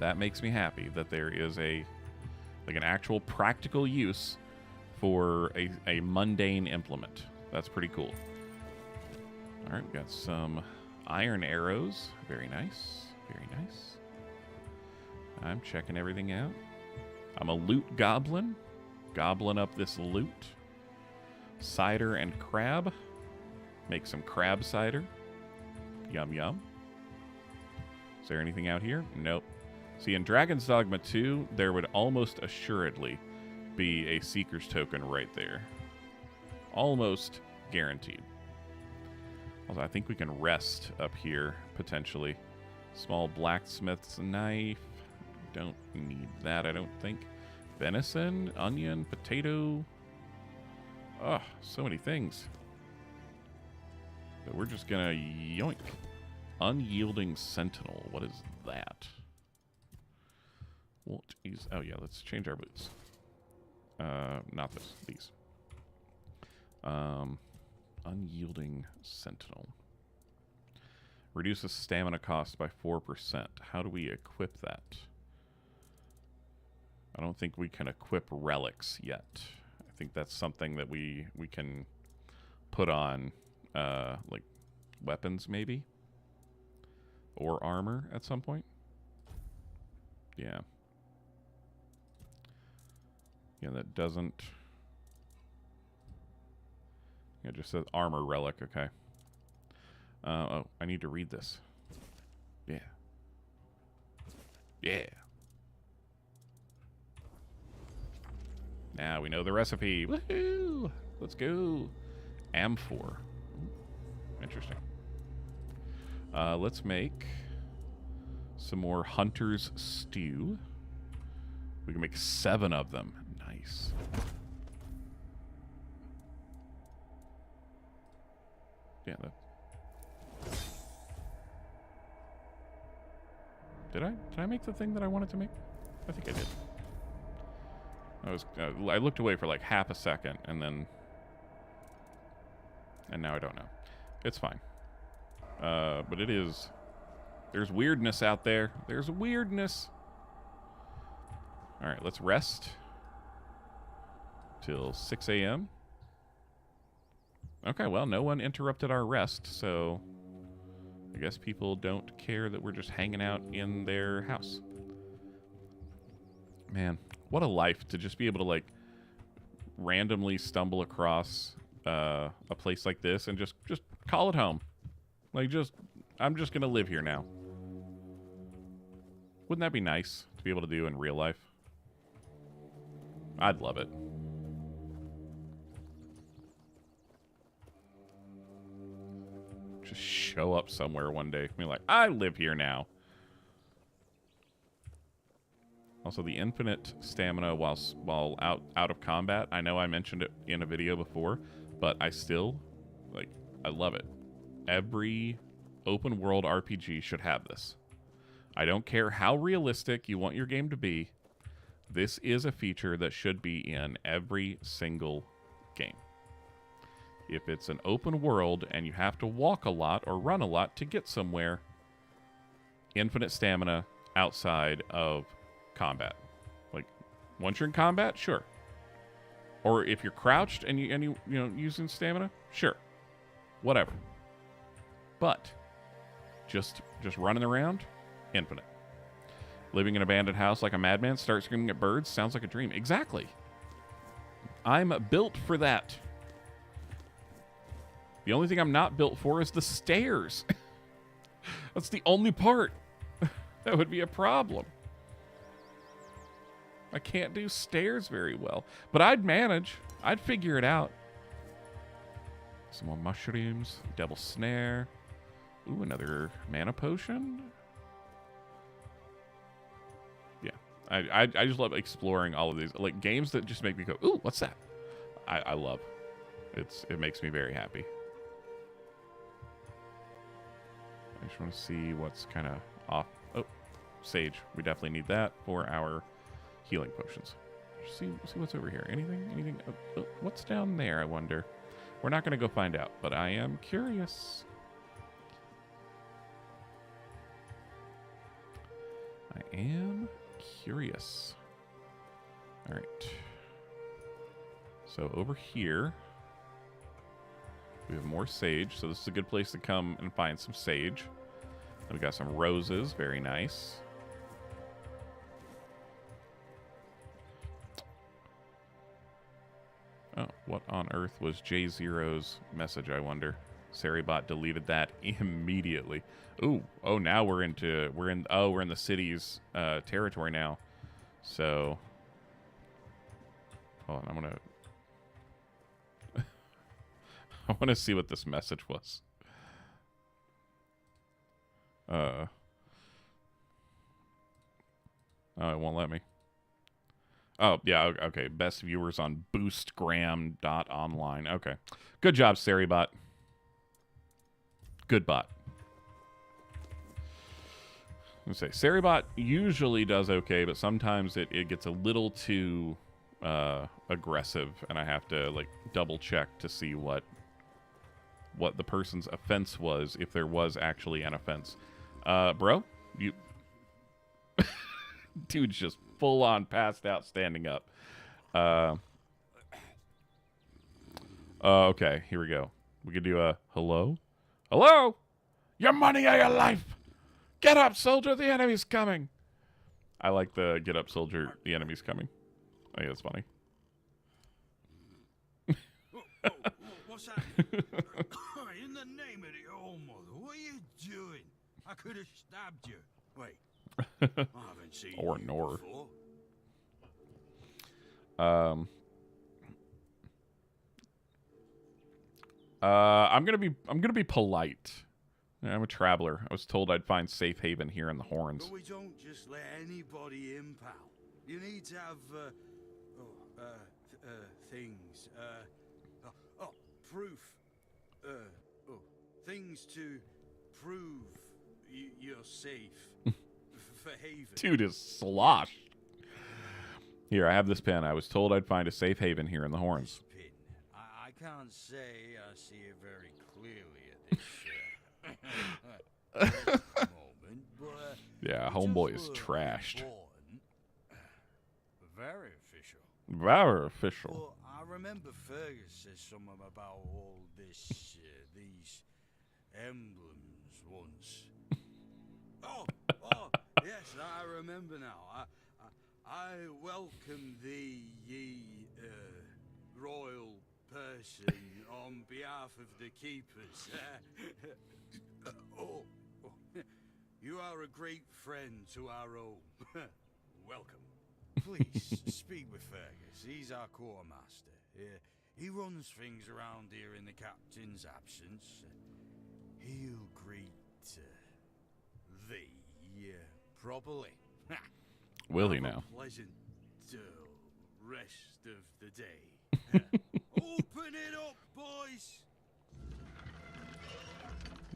That makes me happy that there is an actual practical use for a mundane implement. That's pretty cool. All right, we got some iron arrows. Very nice. Very nice. I'm checking everything out. I'm a loot goblin. Goblin up this loot. Cider and crab. Make some crab cider. Yum, yum. Is there anything out here? Nope. See, in Dragon's Dogma 2, there would almost assuredly be a Seeker's Token right there. Almost guaranteed. Also, I think we can rest up here, potentially. Small blacksmith's knife. Don't need that, I don't think. Venison, onion, potato. Oh, so many things. But we're just gonna yoink. Unyielding Sentinel. What is that? What is... Oh, yeah, let's change our boots. Not this. These. Unyielding Sentinel. Reduces stamina cost by 4%. How do we equip that? I don't think we can equip relics yet. I think that's something that we can put on, like, weapons, maybe? Or armor at some point? Yeah. Yeah, that doesn't... Yeah, it just says armor relic, okay. Oh, I need to read this. Yeah. Yeah. Now we know the recipe. Woohoo! Let's go. Amphor. Interesting. Let's make some more hunter's stew. We can make 7 of them. Nice. Yeah, that... Did I make the thing that I wanted to make? I think I did. I looked away for like half a second, and now I don't know. It's fine. But it is. There's weirdness out there. There's weirdness. All right, let's rest till 6 a.m. Okay, well, no one interrupted our rest, so I guess people don't care that we're just hanging out in their house. Man, what a life to just be able to, like, randomly stumble across a place like this and just call it home. Like, I'm just gonna live here now. Wouldn't that be nice to be able to do in real life? I'd love it. Just show up somewhere one day. Be like, I live here now. Also, the infinite stamina while out of combat. I know I mentioned it in a video before, but I still, like, I love it. Every open world RPG should have this. I don't care how realistic you want your game to be. This is a feature that should be in every single game. If it's an open world and you have to walk a lot or run a lot to get somewhere, infinite stamina outside of combat. Like, once you're in combat, sure. Or if you're crouched and you using stamina, sure. Whatever. But just running around, infinite. Living in an abandoned house like a madman, start screaming at birds, sounds like a dream. Exactly. I'm built for that. The only thing I'm not built for is the stairs. That's the only part. That would be a problem. I can't do stairs very well. But I'd manage. I'd figure it out. Some more mushrooms. Devil snare. Ooh, another mana potion. Yeah. I just love exploring all of these. Like, games that just make me go, ooh, what's that? I love. It makes me very happy. I just want to see what's kind of off. Oh, sage. We definitely need that for our healing potions. See what's over here. Anything? Oh, what's down there, I wonder? We're not going to go find out, but I am curious. I am curious. All right. So over here, we have more sage, so this is a good place to come and find some sage. We've got some roses, very nice. Oh, what on earth was J0's message, I wonder? Saribot deleted that immediately. Ooh, oh, now we're in the city's territory now. So, hold on, I want to see what this message was. Oh, it won't let me. Oh, yeah, okay. Best viewers on boostgram.online. Okay. Good job, Saribot. Good bot. Let's say Saribot usually does okay, but sometimes it gets a little too aggressive, and I have to, like, double check to see what the person's offense was, if there was actually an offense. Bro, you... Dude's just full on passed out, standing up. Okay, here we go. We could do a hello? Hello? Your money or your life? Get up, soldier, the enemy's coming. I like the get up, soldier, the enemy's coming. I think that's funny. What's happening? In the name of the old mother, what are you doing? I could have stabbed you. Wait. I haven't seen or you nor. before. I'm gonna be polite. I'm a traveler. I was told I'd find safe haven here in the Horns. But we don't just let anybody in, pal. You need to have things. Proof. Things to prove you're safe. For haven. Dude is sloshed. Here, I have this pen. I was told I'd find a safe haven here in the Horns. This pin. I can't say I see it very clearly at this moment, but Yeah, it homeboy does is look trashed. important. Very official. Very official. Well, I remember Fergus said something about all this, these emblems once. Oh, yes, I remember now. I welcome thee, ye royal person, on behalf of the keepers. You are a great friend to our home. Welcome. Please speak with Fergus. He's our quartermaster. He runs things around here in the captain's absence. He'll greet thee properly. Will he Have a now? pleasant rest of the day. Open it up, boys.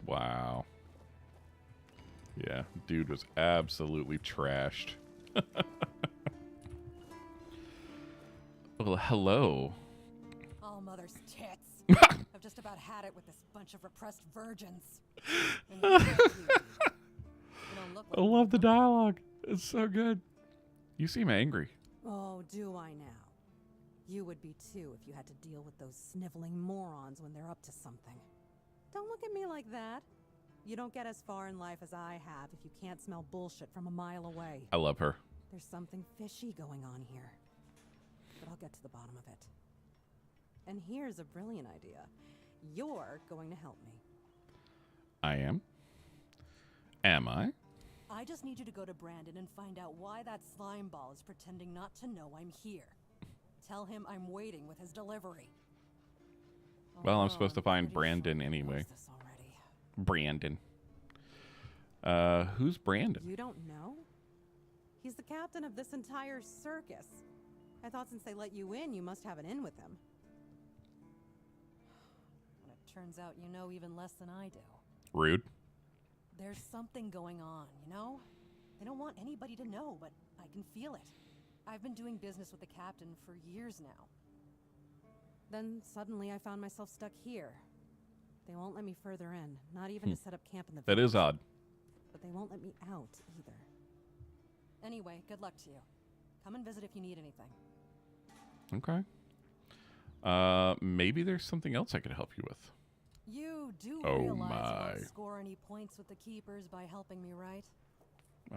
Wow. Yeah, dude was absolutely trashed. Well, hello. Oh, mother's tits. I've just about had it with this bunch of repressed virgins. And you don't look like I love the dialogue. It's so good. You seem angry. Oh, do I now? You would be too if you had to deal with those sniveling morons when they're up to something. Don't look at me like that. You don't get as far in life as I have if you can't smell bullshit from a mile away. I love her. There's something fishy going on here. But I'll get to the bottom of it. And here's a brilliant idea. You're going to help me. I am. Am I? I just need you to go to Brandon and find out why that slime ball is pretending not to know I'm here. Tell him I'm waiting with his delivery. Well, I'm supposed to find pretty Brandon sure he anyway. knows this already. Brandon. Who's Brandon? You don't know? He's the captain of this entire circus. I thought since they let you in, you must have an in with him. And it turns out you know even less than I do. Rude. There's something going on, you know? They don't want anybody to know, but I can feel it. I've been doing business with the captain for years now. Then suddenly I found myself stuck here. They won't let me further in, not even to set up camp in the That village. is odd. But they won't let me out either. Anyway, good luck to you. Come and visit if you need anything. Okay. Maybe there's something else I could help you with. You do Oh realize you my. won't score any points with the keepers by helping me, right?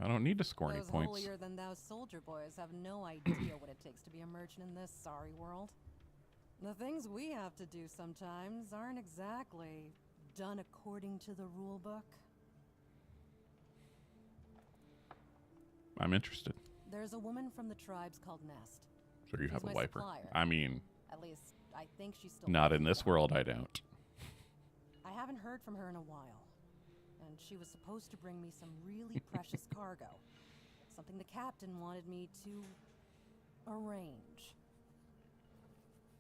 I don't need to score any Those points. holier-than-thou soldier boys have no idea what it takes to be a merchant in this sorry world. The things we have to do sometimes aren't exactly done according to the rule book. I'm interested. There's a woman from the tribes called Nest. So you She's have a my wiper. supplier. I mean, At least, I think she's still not in working this for me. world, I don't. I haven't heard from her in a while. And she was supposed to bring me some really precious cargo. Something the captain wanted me to arrange.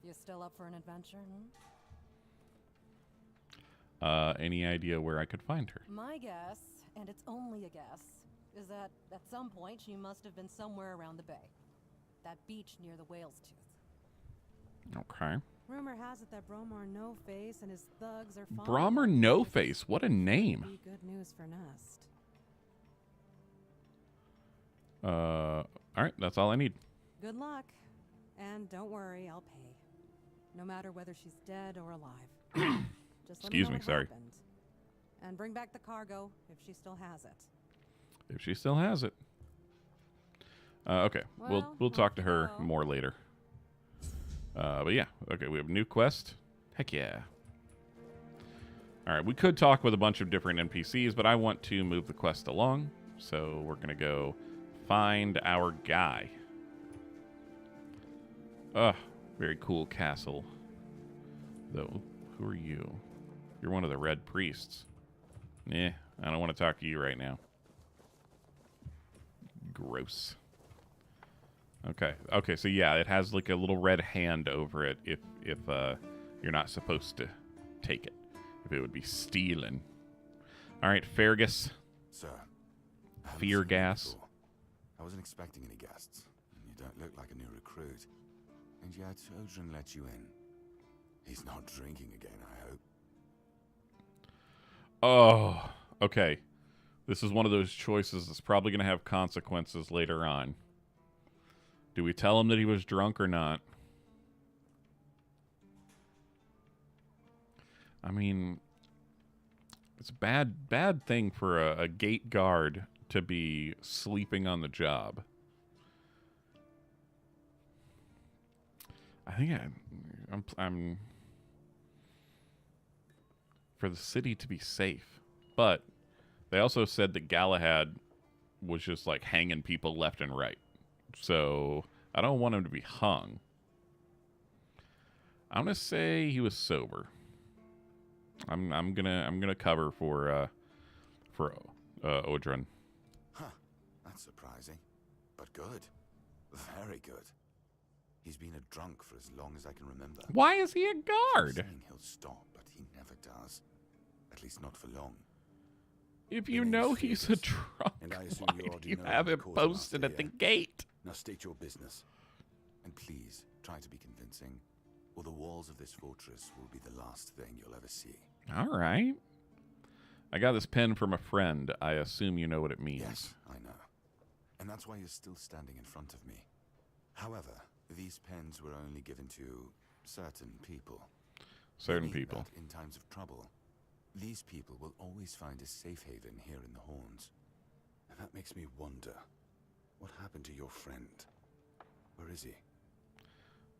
You still up for an adventure, Any idea where I could find her? My guess, and it's only a guess, is that at some point she must have been somewhere around the bay. That beach near the whale's tooth. Okay. Rumor has it that Bromar No Face and his thugs are fond Brommer of No this. Face. What a name. Be good news for Nest. All right. That's all I need. Good luck. And don't worry, I'll pay. No matter whether she's dead or alive. Just let Excuse know me, what sorry. happened. And bring back the cargo if she still has it. If she still has it. Okay. Well, We'll talk to off her you go. more later. But yeah. Okay. We have a new quest. Heck yeah. All right. We could talk with a bunch of different NPCs, but I want to move the quest along. So we're going to go find our guy. Very cool castle. Though, who are you? You're one of the red priests. I don't want to talk to you right now. Gross. Okay, so yeah, it has like a little red hand over it if you're not supposed to take it. If it would be stealing. All right, Fergus. Sir, I haven't Fear seen you gas. before. I wasn't expecting any guests. You don't look like a new recruit. And yet, Odrin let you in. He's not drinking again, I hope. Oh, okay. This is one of those choices that's probably going to have consequences later on. Do we tell him that he was drunk or not? I mean, it's a bad thing for a gate guard to be sleeping on the job. I think I'm for the city to be safe, but they also said that Galahad was just like hanging people left and right, so I don't want him to be hung. I'm gonna say he was sober. I'm gonna cover for Odrin. Huh, that's surprising, but good, very good. He's been a drunk for as long as I can remember. Why is he a I'm guard? saying he'll stop, but he never does. At least not for long. If you The know name's he's a Felix, drunk, and I assume why you do already you know have the it quartermaster posted at the here. gate? Now state your business. And please, try to be convincing, or the walls of this fortress will be the last thing you'll ever see. All right. I got this pen from a friend. I assume you know what it means. Yes, I know. And that's why you're still standing in front of me. However, these pens were only given to certain people. Certain Meaning people. that in times of trouble, these people will always find a safe haven here in the Horns. And that makes me wonder, what happened to your friend? Where is he?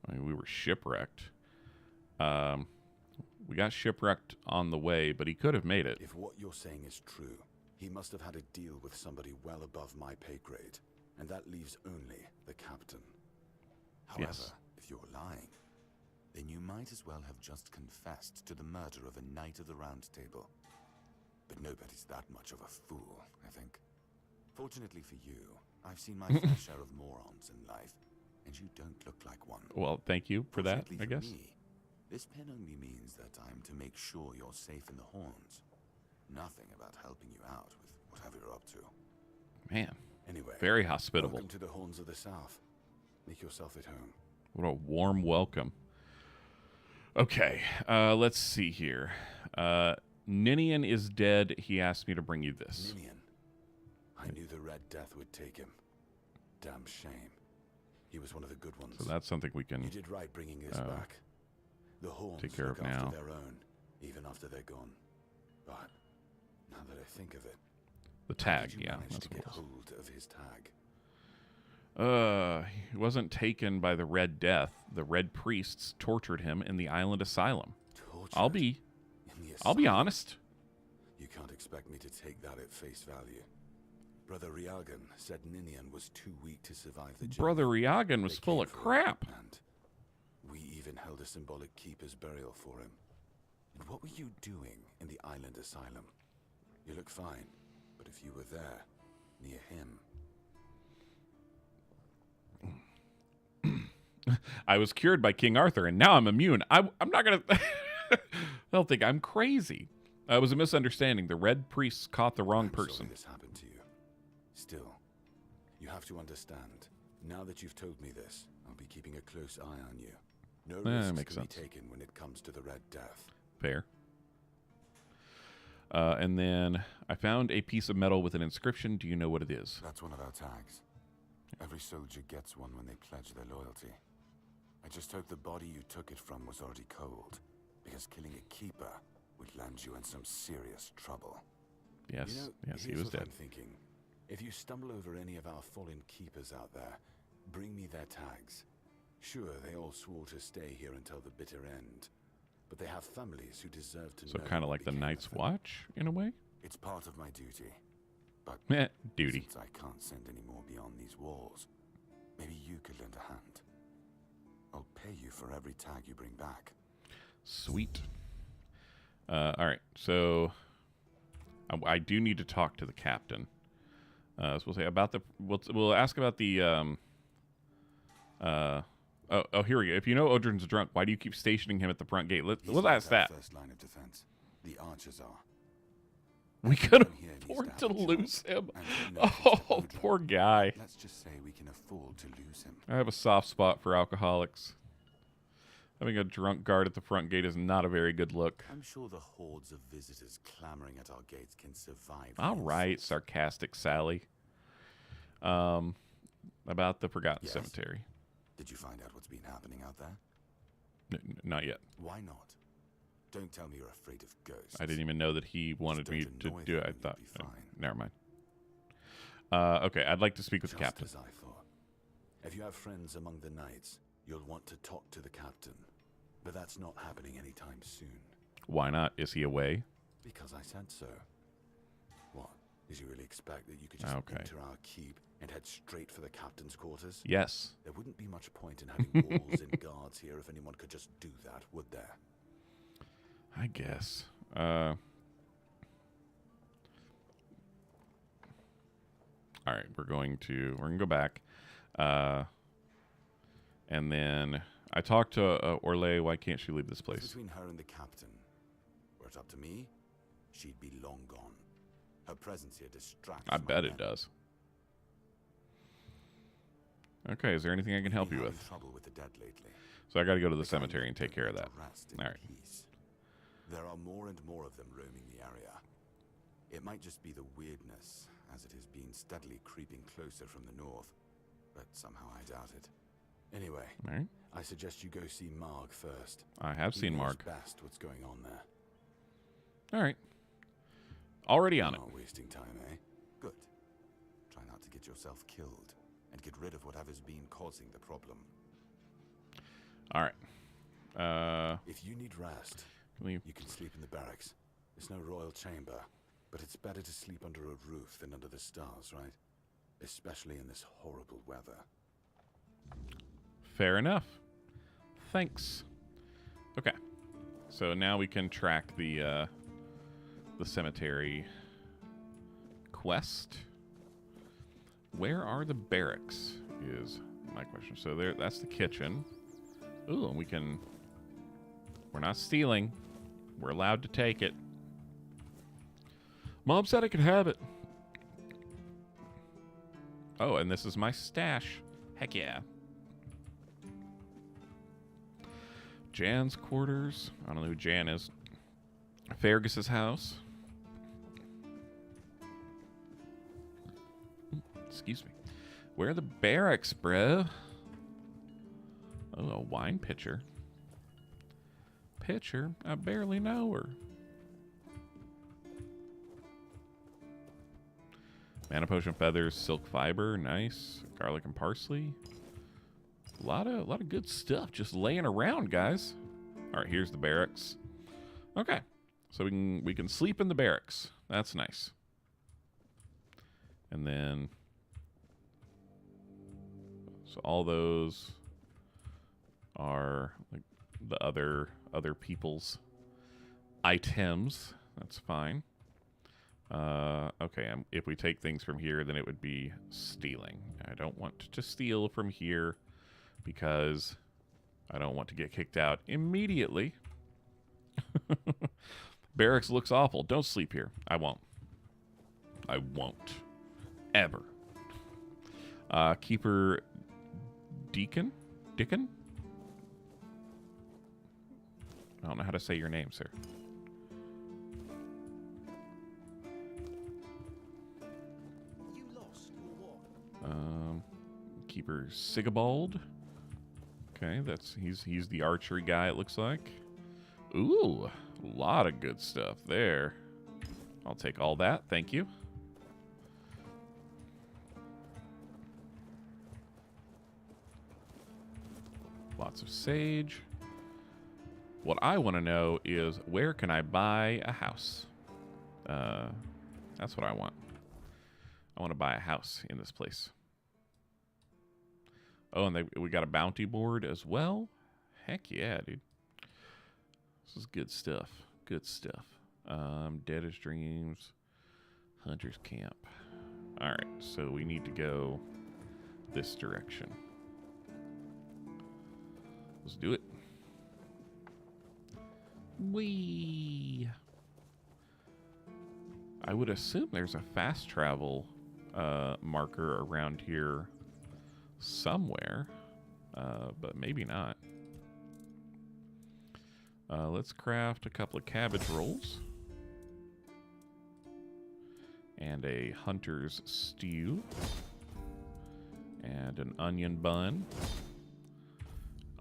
I mean, we were shipwrecked. We got shipwrecked on the way, but he could have made it. If what you're saying is true, he must have had a deal with somebody well above my pay grade, and that leaves only the captain. However, Yes. if you're lying, then you might as well have just confessed to the murder of a knight of the Round Table. But nobody's that much of a fool, I think. Fortunately for you, I've seen my fair share of morons in life, and you don't look like one. Well, thank you for that, Fortunately I for guess. me, this pen only means that I'm to make sure you're safe in the Horns. Nothing about helping you out with whatever you're up to. Man, Anyway, very hospitable. welcome to the Horns of the South. Make yourself at home. What a warm welcome. Okay, let's see here. Ninian is dead. He asked me to bring you this. Ninian. I knew the Red Death would take him. Damn shame. He was one of the good ones. So that's something we You can... did right bringing this back. The Horns take care look of after now. their own, even after they're gone. But now that I think of it, The how tag, did you yeah, manage that's to what get it was. hold of his tag? He wasn't taken by the Red Death. The Red Priests tortured him in the island asylum. Tortured I'll be in the I'll be asylum? honest. You can't expect me to take that at face value. Brother Riagan said Ninian was too weak to survive the journey. Brother Riagan was They full came of for him, crap. And we even held a symbolic keeper's burial for him. And what were you doing in the island asylum? You look fine, but if you were there, near him... I was cured by King Arthur, and now I'm immune. I'm not gonna... They'll think I'm crazy. It was a misunderstanding. The Red Priests caught the wrong I'm sorry person. this happened to you. Still, you have to understand. Now that you've told me this, I'll be keeping a close eye on you. No risks makes can sense. be taken when it comes to the Red Death. Fair. And then I found a piece of metal with an inscription. Do you know what it is? That's one of our tags. Every soldier gets one when they pledge their loyalty. I just hope the body you took it from was already cold, because killing a keeper would land you in some serious trouble. Yes, You know, yes, he here's was what dead. I'm thinking. If you stumble over any of our fallen keepers out there, bring me their tags. Sure, they all swore to stay here until the bitter end, but they have families who deserve to So know kind of what like the became Night's of them. Watch, in a way? It's part of my duty. But Duty. since I can't send any more beyond these walls, maybe you could lend a hand. I'll pay you for every tag you bring back. Sweet. All right, so I do need to talk to the captain. So we'll say about the. We'll ask about the. Here we go. If you know Odrin's drunk, why do you keep stationing him at the front gate? He's Let's like ask our that. First line of defense. The archers are. We could have Everyone here afford to to have a job, lose him. and he knows Oh, that no poor job. guy. Let's just say we can afford to lose him. I have a soft spot for alcoholics. Having a drunk guard at the front gate is not a very good look. I'm sure the hordes of visitors clamoring at our gates can survive. All right, insults. sarcastic Sally. About the Forgotten Yes. Cemetery. Did you find out what's been happening out there? Not yet. Why not? Don't tell me you're afraid of ghosts. I didn't even know that he wanted me don't to annoy do it. them I and thought. you'll be fine. Never mind. Okay, I'd like to speak with the Just captain. as I thought. If you have friends among the knights, you'll want to talk to the captain. But that's not happening anytime soon. Why not? Is he away? Because I said so. What? Did you really expect that you could just Okay. enter our keep and head straight for the captain's quarters? Yes. There wouldn't be much point in having walls and guards here if anyone could just do that, would there? I guess. All right, we're gonna go back, and then I talked to Orlais. Why can't she leave this It's place? between her and the captain. Were it up to me, she'd be long gone. Her presence here distracts. I my bet it men. does. Okay, is there anything I can help Been you having with? trouble with the dead lately. So I got to go to the The kind cemetery and take care of that. don't want to rest in All right. peace. There are more and more of them roaming the area. It might just be the weirdness, as it has been steadily creeping closer from the north, but somehow I doubt it. Anyway, All right. I suggest you go see Marg first. I have He seen knows Mark. best what's going on there. All right. Already on it. Not wasting time, eh? Good. Try not to get yourself killed, and get rid of whatever's been causing the problem. All right. If you need rest, Can we- you can sleep in the barracks. It's no royal chamber, but it's better to sleep under a roof than under the stars, right? Especially in this horrible weather. Fair enough. Thanks. Okay. So now we can track the cemetery quest. Where are the barracks is my question. So that's the kitchen. Ooh, and we're not stealing. We're allowed to take it. Mom said I could have it. Oh, and this is my stash. Heck yeah. Jan's quarters. I don't know who Jan is. Fergus's house. Excuse me. Where are the barracks, bro? Oh, a wine pitcher. Pitcher? I barely know her. Mana potion feathers, silk fiber, nice. Garlic and parsley. A lot of good stuff just laying around, guys. All right, here's the barracks. Okay, so we can sleep in the barracks. That's nice. And then, so all those are like the other people's items. That's fine. Okay, if we take things from here, then it would be stealing. I don't want to steal from here because I don't want to get kicked out immediately. Barracks looks awful. Don't sleep here. I won't. I won't. Ever. Keeper Deacon? Dickon? I don't know how to say your name, sir. You lost or what? Keeper Sigibald. Okay, he's the archery guy, it looks like. Ooh, a lot of good stuff there. I'll take all that, thank you. Lots of sage. What I want to know is, where can I buy a house? That's what I want. I want to buy a house in this place. Oh, and we got a bounty board as well? Heck yeah, dude. This is good stuff. Good stuff. Dead as Dreams. Hunter's Camp. Alright, so we need to go this direction. Let's do it. Whee! I would assume there's a fast travel marker around here somewhere, but maybe not. Let's craft a couple of cabbage rolls and a hunter's stew and an onion bun.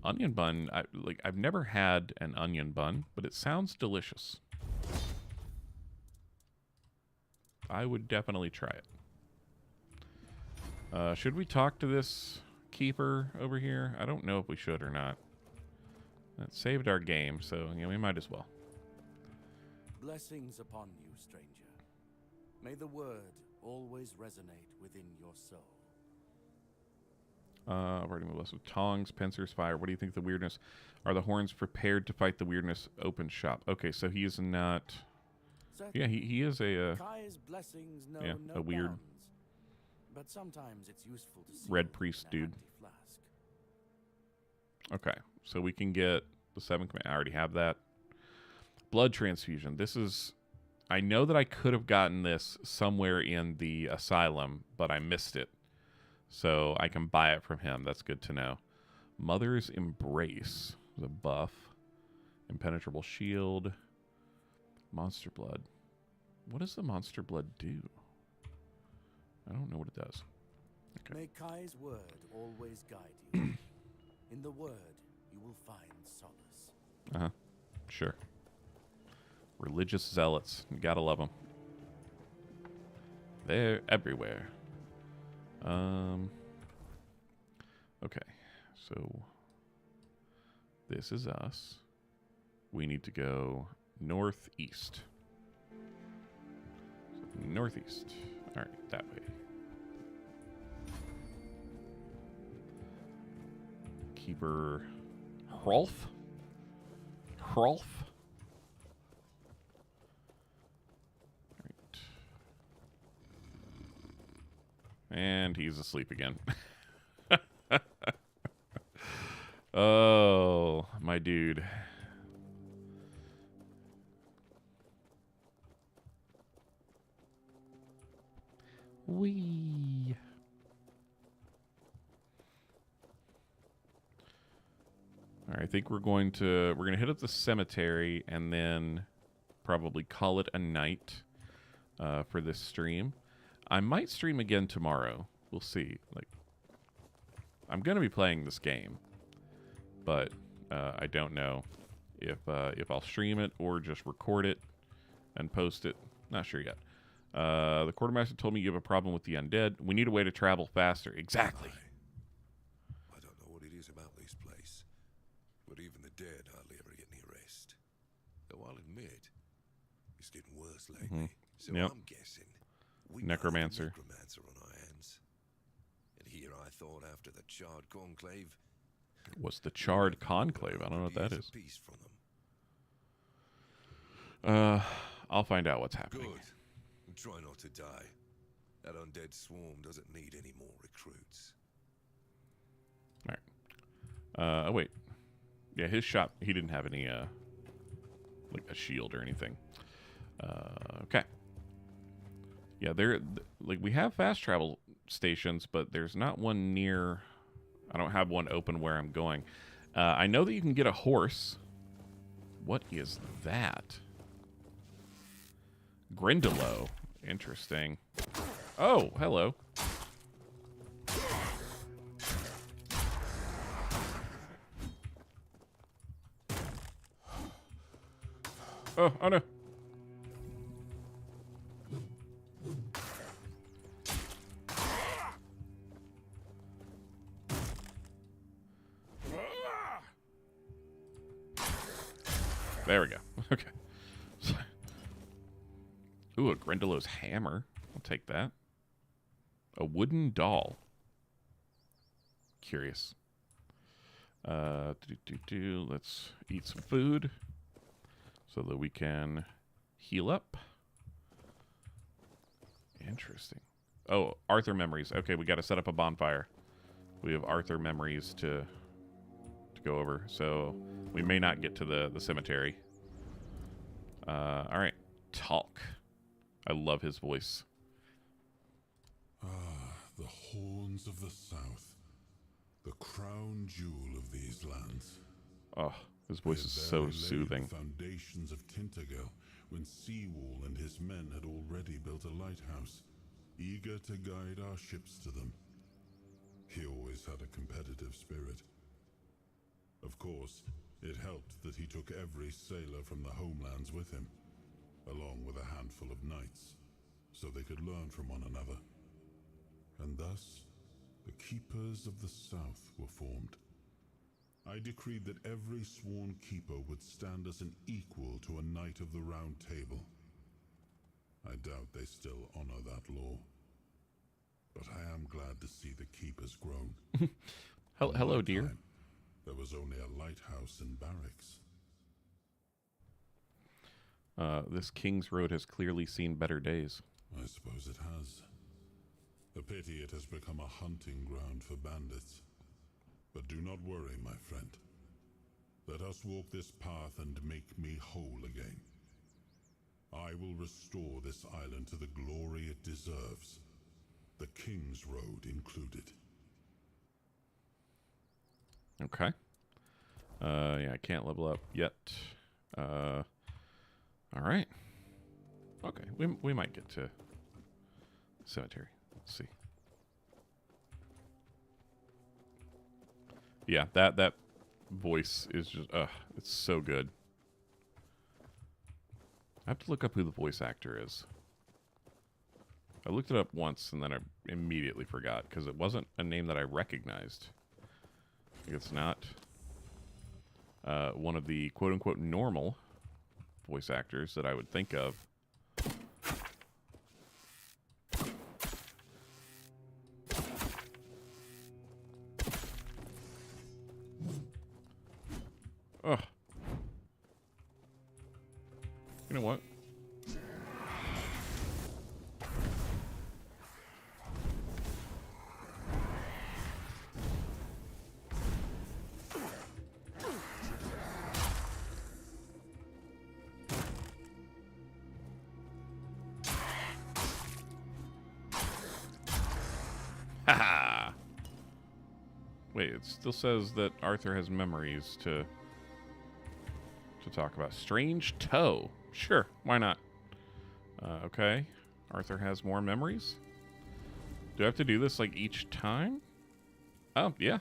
Onion bun, I've never had an onion bun, but it sounds delicious. I would definitely try it. Should we talk to this keeper over here? I don't know if we should or not. That saved our game, so we might as well. Blessings upon you, stranger. May the word always resonate within your soul. I've already moved less with tongs, pincers, fire. What do you think the weirdness? Are the horns prepared to fight the weirdness? Open shop. Okay, so he is not... Yeah, he is a... Kai's blessings know yeah, no a weird... bounds, but sometimes it's useful to see red priest dude. flask. Okay, so we can get the 7 command. I already have that. Blood transfusion. This is... I know that I could have gotten this somewhere in the asylum, but I missed it. So I can buy it from him. That's good to know. Mother's Embrace. The buff. Impenetrable shield. Monster blood. What does the monster blood do? I don't know what it does. Okay. May Kai's word always guide you. In the word, you will find solace. Uh-huh. Sure. Religious zealots. You gotta love them. They're everywhere. Okay. So this is us. We need to go northeast. So northeast. All right, that way. Keeper Hrolf. Hrolf. And he's asleep again. Oh, my dude. Wee. All right, I think we're going to hit up the cemetery and then probably call it a night for this stream. I might stream again tomorrow. We'll see. Like, I'm going to be playing this game, but I don't know if I'll stream it or just record it and post it. Not sure yet. The quartermaster told me you have a problem with the undead. We need a way to travel faster. Exactly. I don't know what it is about this place, but even the dead hardly ever get any rest. Though I'll admit, it's getting worse lately. So Yep. I'm guessing Necromancer. Necromancer on our hands. And here I thought after the Charred Conclave... What's the Charred Conclave? I don't know what that is. Peace from them. I'll find out what's happening. Good. And try not to die. That undead swarm doesn't need any more recruits. All right. Oh, wait. Yeah, his shot, he didn't have any, like a shield or anything. Okay. Yeah, like, we have fast travel stations, but there's not one near... I don't have one open where I'm going. I know that you can get a horse. What is that? Grindelow. Interesting. Oh, hello. Oh no. There we go. Okay. Ooh, a Grindelow's hammer. I'll take that. A wooden doll. Curious. Let's eat some food so that we can heal up. Interesting. Oh, Arthur memories. Okay, we got to set up a bonfire. We have Arthur memories to go over, so we may not get to the cemetery. All right, talk. I love his voice. Ah, the horns of the south. The crown jewel of these lands. Oh, his voice is so soothing. The foundations of Tainted Grail when Seawall and his men had already built a lighthouse, eager to guide our ships to them. He always had a competitive spirit. Of course, it helped that he took every sailor from the homelands with him, along with a handful of knights, so they could learn from one another. And thus, the Keepers of the South were formed. I decreed that every sworn keeper would stand as an equal to a Knight of the Round Table. I doubt they still honor that law. But I am glad to see the keepers grown. Hello, dear. Time, there was only a lighthouse and barracks. This King's Road has clearly seen better days. I suppose it has. A pity it has become a hunting ground for bandits. But do not worry, my friend. Let us walk this path and make me whole again. I will restore this island to the glory it deserves. The King's Road included. Okay. Yeah, I can't level up yet. All right. Okay, we might get to cemetery. Let's see. Yeah, that voice is just it's so good. I have to look up who the voice actor is. I looked it up once and then I immediately forgot because it wasn't a name that I recognized. It's not one of the quote-unquote normal voice actors that I would think of. Ugh. You know what? Haha. Wait, it still says that Arthur has memories to talk about. Strange toe. Sure, why not? Okay. Arthur has more memories? Do I have to do this like each time? Oh, yeah.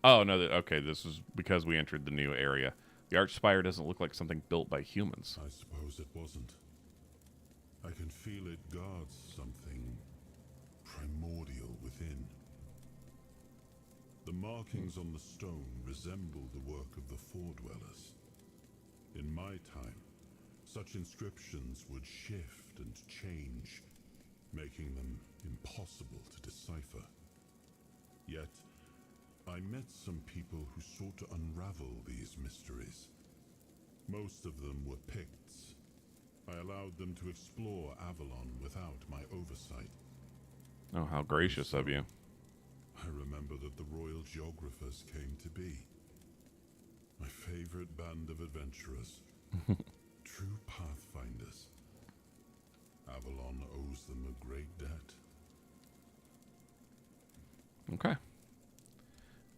Oh, no, okay, this is because we entered the new area. The Archspire doesn't look like something built by humans. I suppose it wasn't. I can feel it guards something primordial within. The markings on the stone resemble the work of the Foredwellers. In my time, such inscriptions would shift and change, making them impossible to decipher. Yet, I met some people who sought to unravel these mysteries. Most of them were Picts. I allowed them to explore Avalon without my oversight. Oh, how gracious of you. I remember that the royal geographers came to be. My favorite band of adventurers. True pathfinders. Avalon owes them a great debt. Okay.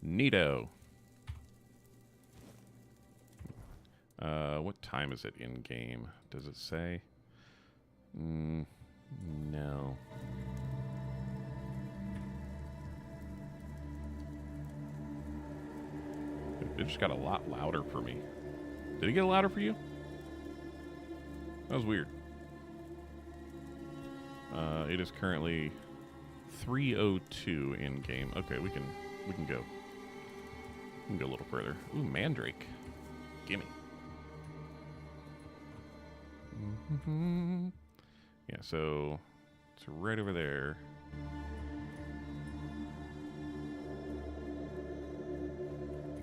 Neato. What time is it in game? Does it say? No. It just got a lot louder for me. Did it get louder for you? That was weird. It is currently 3:02 in game. Okay, we can go. We can go a little further. Ooh, Mandrake. Gimme. Yeah, so it's right over there.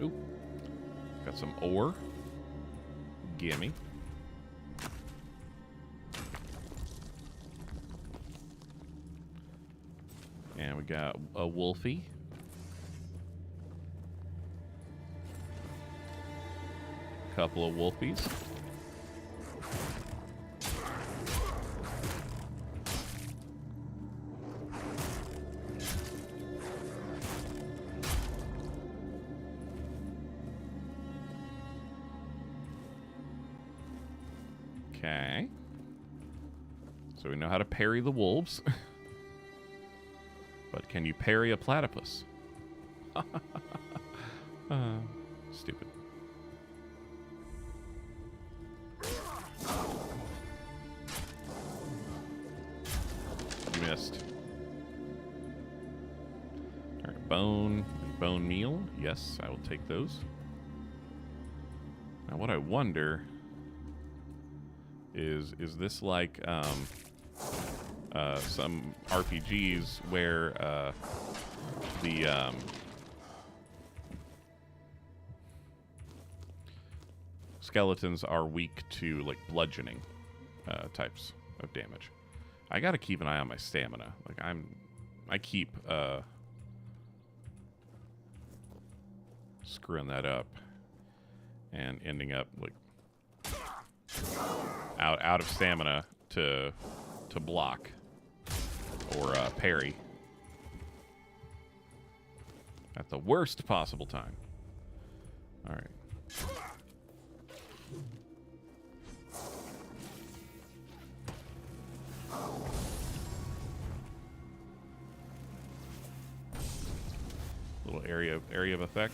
Ooh. Got some ore. Gimme. And we got a wolfie. Couple of wolfies. Okay. So we know how to parry the wolves. But can you parry a platypus? Stupid. You missed. Alright, bone meal. Yes, I will take those. Now what I wonder is this like some RPGs where the skeletons are weak to like bludgeoning types of damage. I gotta keep an eye on my stamina. Like I keep screwing that up and ending up like out of stamina to block or parry at the worst possible time. All right. Little area of effect.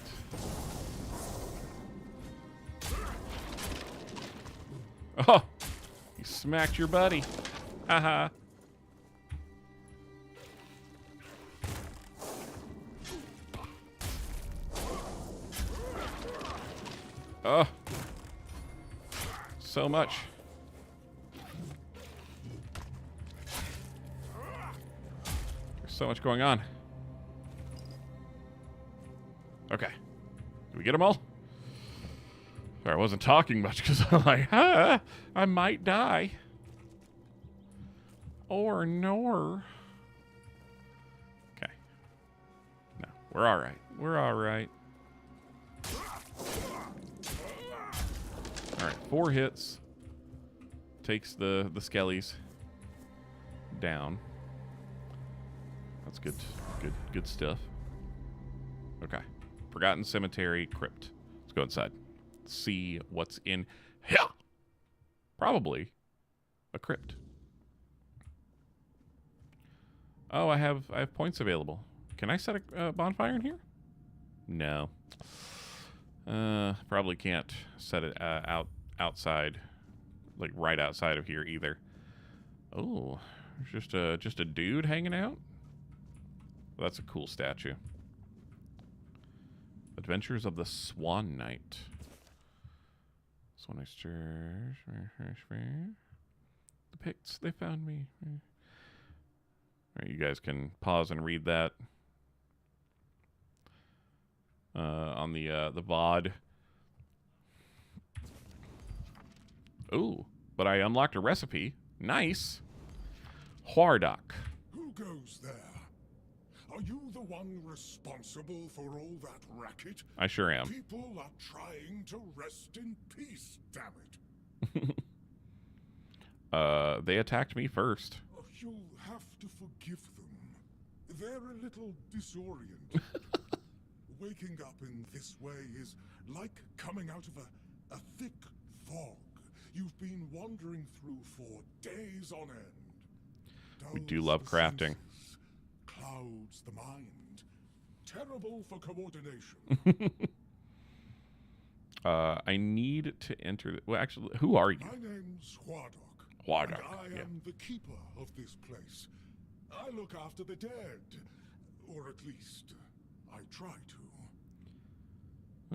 Oh, you smacked your buddy. Haha. Oh, so much. There's so much going on. Okay. Did we get them all? Sorry, I wasn't talking much because I'm like, I might die. Or nor. Okay. No, we're all right. We're all right. All right, 4 hits. Takes the skellies down. That's good. Good stuff. Okay. Forgotten Cemetery Crypt. Let's go inside. See what's in here. Probably a crypt. Oh, I have points available. Can I set a bonfire in here? No. Probably can't set it outside, like right outside of here either. Oh, there's just a dude hanging out. Well, that's a cool statue. Adventures of the Swan Knight. Swan Knight's Church. The Picts, they found me. All right, you guys can pause and read that on the VOD. Ooh, but I unlocked a recipe. Nice. Hardbody. Who goes there? Are you the one responsible for all that racket? I sure am. People are trying to rest in peace, damn it. They attacked me first. Oh, you'll have to forgive them. They're a little disoriented. Waking up in this way is like coming out of a thick fog you've been wandering through for days on end. We do love crafting. Clouds the mind. Terrible for coordination. I need to enter. Well, actually, who are you? My name's Hardbody. Hardbody. I am the keeper of this place. I look after the dead, or at least I try to.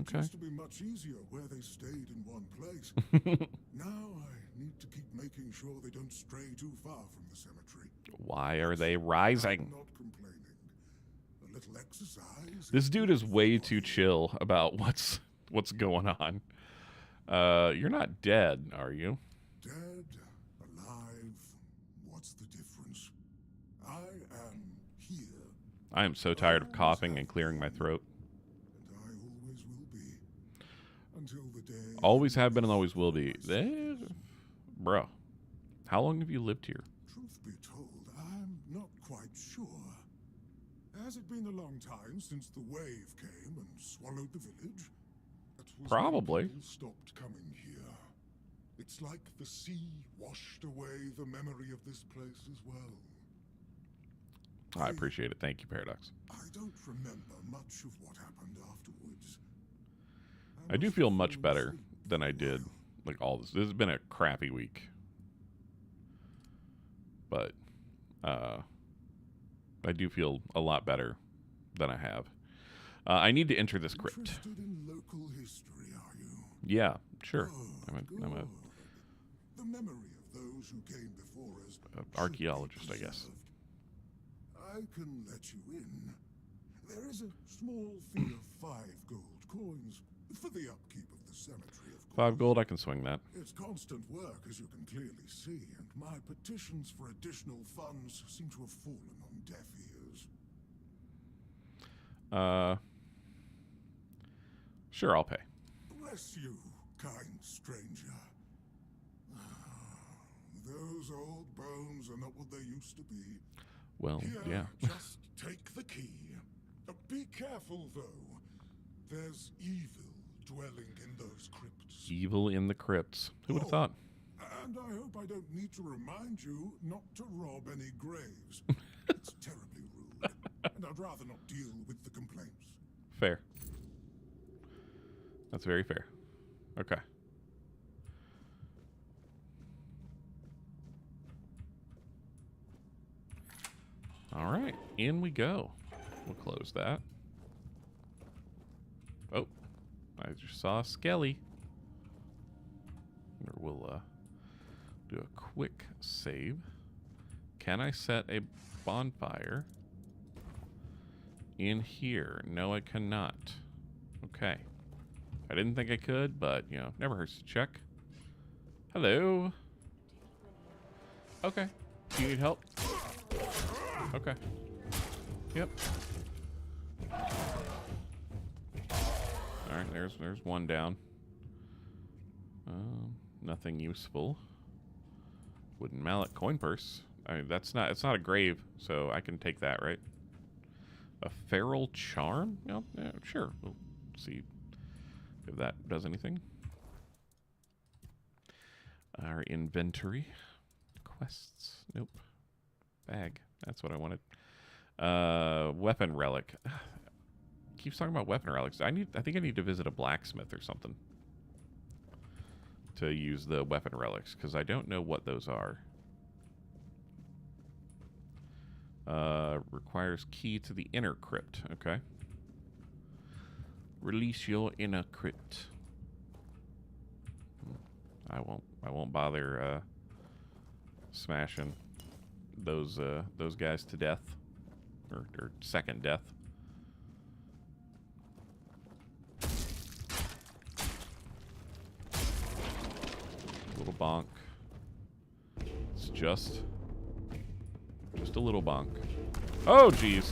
Okay. It used to be much easier where they stayed in one place. Now I need to keep making sure they don't stray too far from the cemetery. Why are they rising? I'm not complaining. A little exercise. This dude is way too chill about what's going on. You're not dead, are you? Dead, alive, what's the difference? I am here. I am so tired of coughing and clearing my throat. And I always will be. Until the day. Always have been and always will be. Bro, how long have you lived here? Truth be told, I'm not quite sure. Has it been a long time since the wave came and swallowed the village? That was when Probably. people stopped coming here. It It's like the sea washed away the memory of this place as well. I appreciate it. Thank you, Paradox. I don't remember much of what happened afterwards. I do feel much better than I did, like, all this. This has been a crappy week. But, I do feel a lot better than I have. I need to enter this crypt. Interested in local history, are you? Yeah, sure. Good, I'm a good. The memory of those who came before us should be archaeologist, I guess. preserved. I can let you in. There is a small fee of 5 gold coins for the upkeep of the cemetery, of course. 5 gold, I can swing that. It's constant work, as you can clearly see, and my petitions for additional funds seem to have fallen on deaf ears. Sure, I'll pay. Bless you, kind stranger. Those old bones are not what they used to be. Well, Here, yeah. just take the key. Be careful, though. There's evil dwelling in those crypts. Evil in the crypts. Who would have thought? And I hope I don't need to remind you not to rob any graves. It's terribly rude, and I'd rather not deal with the complaints. Fair. That's very fair. Okay. All right, in we go. We'll close that. Oh, I just saw a skelly. We'll do a quick save. Can I set a bonfire in here? No, I cannot. Okay. I didn't think I could, but, you know, never hurts to check. Hello. Okay. Do you need help? Okay. Yep. Alright, there's one down. Nothing useful. Wooden mallet, coin purse. I mean, it's not a grave, so I can take that, right? A feral charm? Yeah, sure. We'll see if that does anything. Our inventory. Quests. Nope. Bag. That's what I wanted. Weapon relic. Keeps talking about weapon relics. I think I need to visit a blacksmith or something to use the weapon relics, because I don't know what those are. Requires key to the inner crypt. Okay. Release your inner crypt. I won't bother smashing those guys to death, or second death. Little bonk. It's just a little bonk. Oh, jeez.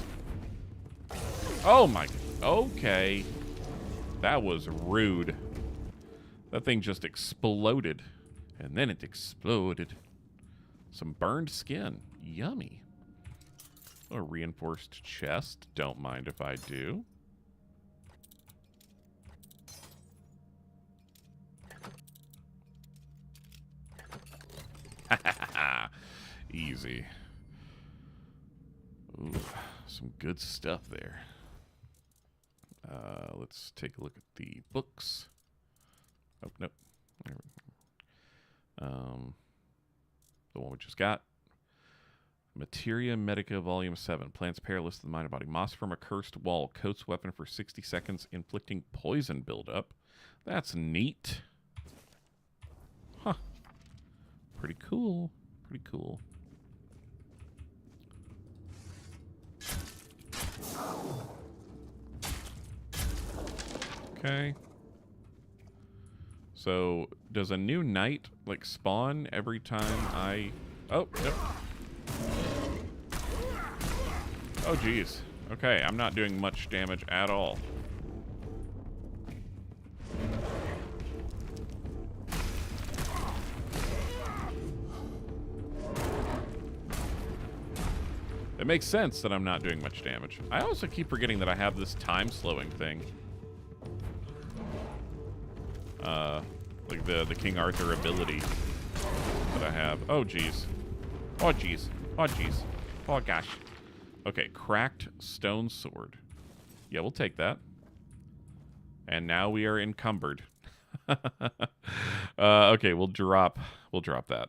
Oh my. Okay. That was rude. That thing just exploded, and then it exploded. Some burned skin. Yummy. A reinforced chest. Don't mind if I do. Easy. Ooh, some good stuff there. Let's take a look at the books. Oh, nope. There we go. The one we just got. Materia Medica Volume 7. Plants perilous to the mind and body. Moss from a cursed wall. Coats weapon for 60 seconds, inflicting poison buildup. That's neat. Huh. Pretty cool. Pretty cool. Okay. So, does a new knight, like, spawn every time I... Oh, yep. Oh, geez. Okay, I'm not doing much damage at all. It makes sense that I'm not doing much damage. I also keep forgetting that I have this time-slowing thing. Like the King Arthur ability that I have. Oh, jeez. Oh, jeez. Oh, jeez. Oh, gosh. Okay, cracked stone sword. Yeah, we'll take that. And now we are encumbered. Okay, we'll drop that.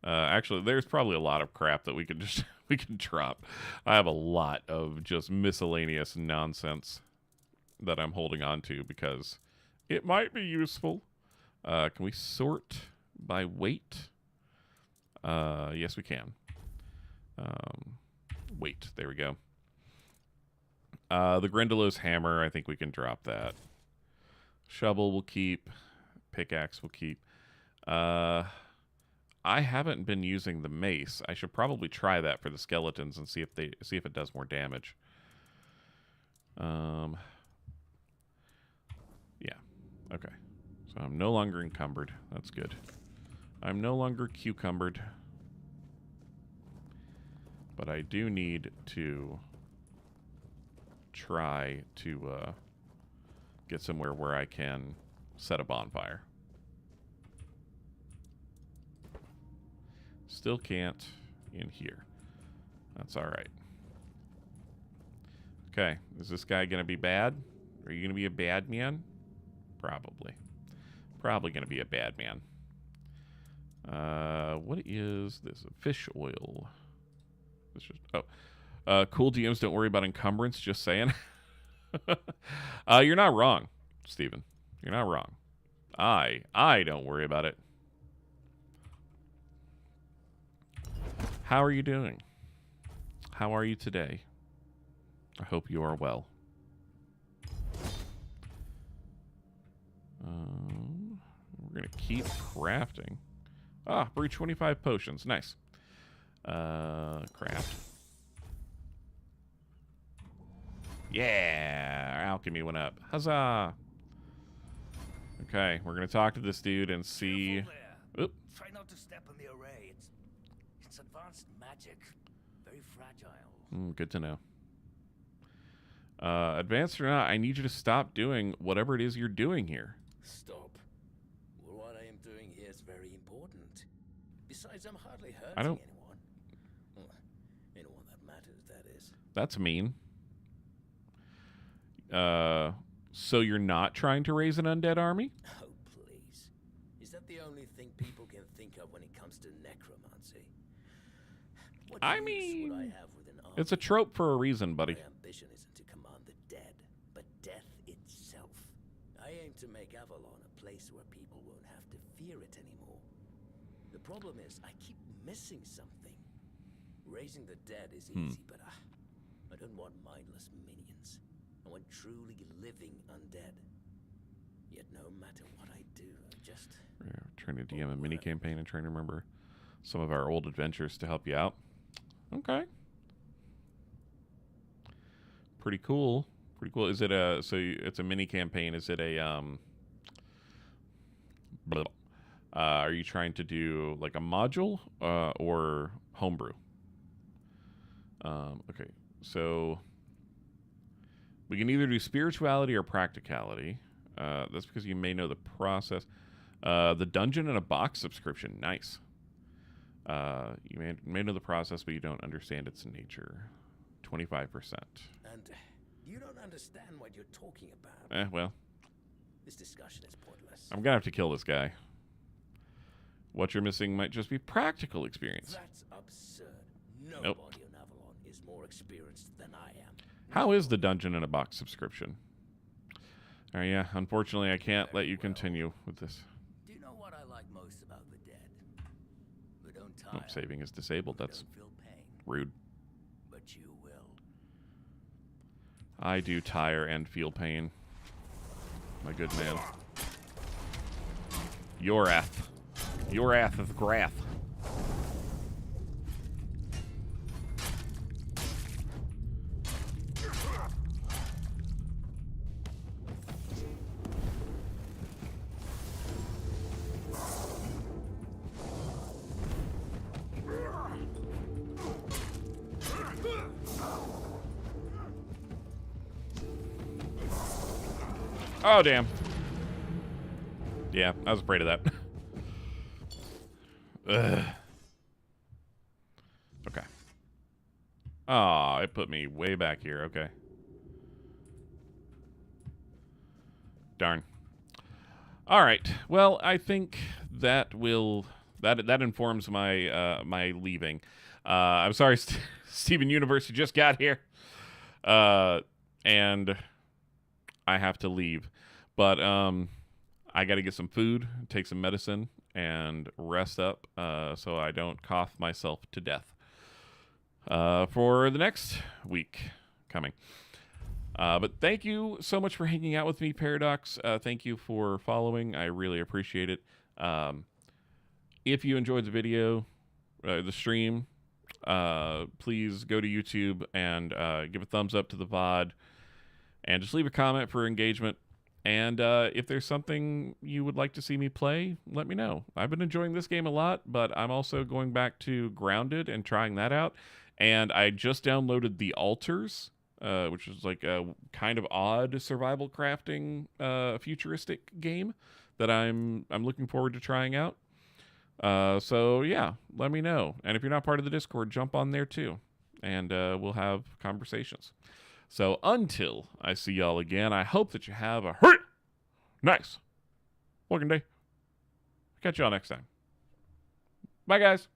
Actually, there's probably a lot of crap that we can drop. I have a lot of just miscellaneous nonsense that I'm holding on to because it might be useful. Can we sort by weight? Yes, we can. Weight. There we go. The Grindelows hammer, I think we can drop that. Shovel we'll keep. Pickaxe we'll keep. I haven't been using the mace. I should probably try that for the skeletons and see if it does more damage. Yeah. Okay. So I'm no longer encumbered. That's good. I'm no longer cucumbered. But I do need to try to get somewhere where I can set a bonfire. Still can't in here. That's all right. Okay, is this guy gonna be bad? Are you gonna be a bad man? Probably. Probably gonna be a bad man. What is this? Fish oil. This just, cool DMs don't worry about encumbrance, just saying. You're not wrong, Steven. You're not wrong. I don't worry about it. How are you doing? How are you today? I hope you are well. We're going to keep crafting. Brew 25 potions. Nice. Craft. Yeah, our alchemy went up. Huzzah! Okay, we're gonna talk to this dude and see. Oop. Try not to step on the array. It's advanced magic, very fragile. Good to know. Advanced or not, I need you to stop doing whatever it is you're doing here. Stop. Well, what I am doing here is very important. Besides, I'm hardly hurting I don't. anyone. Well, anyone that matters, that is. That's mean. So you're not trying to raise an undead army? Oh, please. Is that the only thing people can think of when it comes to necromancy? What I use mean, would I have with an army? it's a trope for a reason, buddy. My ambition isn't to command the dead, but death itself. I aim to make Avalon a place where people won't have to fear it anymore. The problem is, I keep missing something. Raising the dead is easy, but I don't want mindless minions. I want truly living undead. Yet no matter what I do, I just... We're trying to DM a mini campaign and trying to remember some of our old adventures to help you out. Okay. Pretty cool. Pretty cool. Is it a... So it's a mini campaign. Is it a... are you trying to do like a module or homebrew? Okay. So... we can either do spirituality or practicality. That's because you may know the process. The dungeon in a box subscription. Nice. You may know the process, but you don't understand its nature. 25%. And you don't understand what you're talking about. Well. This discussion is pointless. I'm going to have to kill this guy. What you're missing might just be practical experience. That's absurd. Nobody on Avalon is more experienced than I am. How is the dungeon in a box subscription? Yeah, unfortunately I can't let you continue with this. Do you know what I like most about the dead? We don't tire. Saving is disabled. We That's don't feel pain, rude. but you will. I do tire and feel pain. My good man. Your wrath. Your wrath of grath. Oh, damn. Yeah, I was afraid of that. Ugh. Okay. Oh, it put me way back here. Okay. Darn. All right. Well, I think that will that informs my my leaving. I'm sorry, Steven Universe, you just got here, and I have to leave. But I got to get some food, take some medicine, and rest up so I don't cough myself to death for the next week coming. But thank you so much for hanging out with me, Paradox. Thank you for following. I really appreciate it. If you enjoyed the video, the stream, please go to YouTube and give a thumbs up to the VOD. And just leave a comment for engagement. And if there's something you would like to see me play, let me know. I've been enjoying this game a lot, but I'm also going back to Grounded and trying that out. And I just downloaded The Altars, which is like a kind of odd survival crafting futuristic game that I'm looking forward to trying out. So yeah, let me know. And if you're not part of the Discord, jump on there too, and we'll have conversations. So until I see y'all again, I hope that you have a nice working day. Catch y'all next time. Bye, guys.